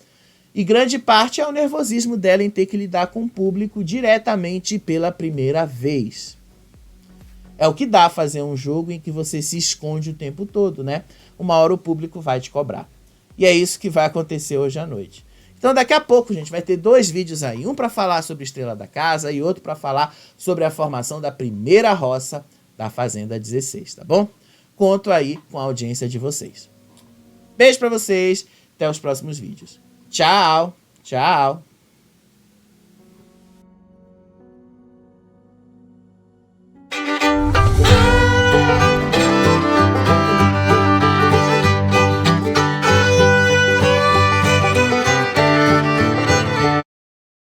E grande parte é o nervosismo dela em ter que lidar com o público diretamente pela primeira vez. É o que dá fazer um jogo em que você se esconde o tempo todo, né? Uma hora o público vai te cobrar. E é isso que vai acontecer hoje à noite. Então daqui a pouco, gente, vai ter 2 vídeos aí. Um para falar sobre Estrela da Casa e outro para falar sobre a formação da primeira roça da Fazenda 16, tá bom? Conto aí com a audiência de vocês. Beijo para vocês, até os próximos vídeos. Tchau, tchau.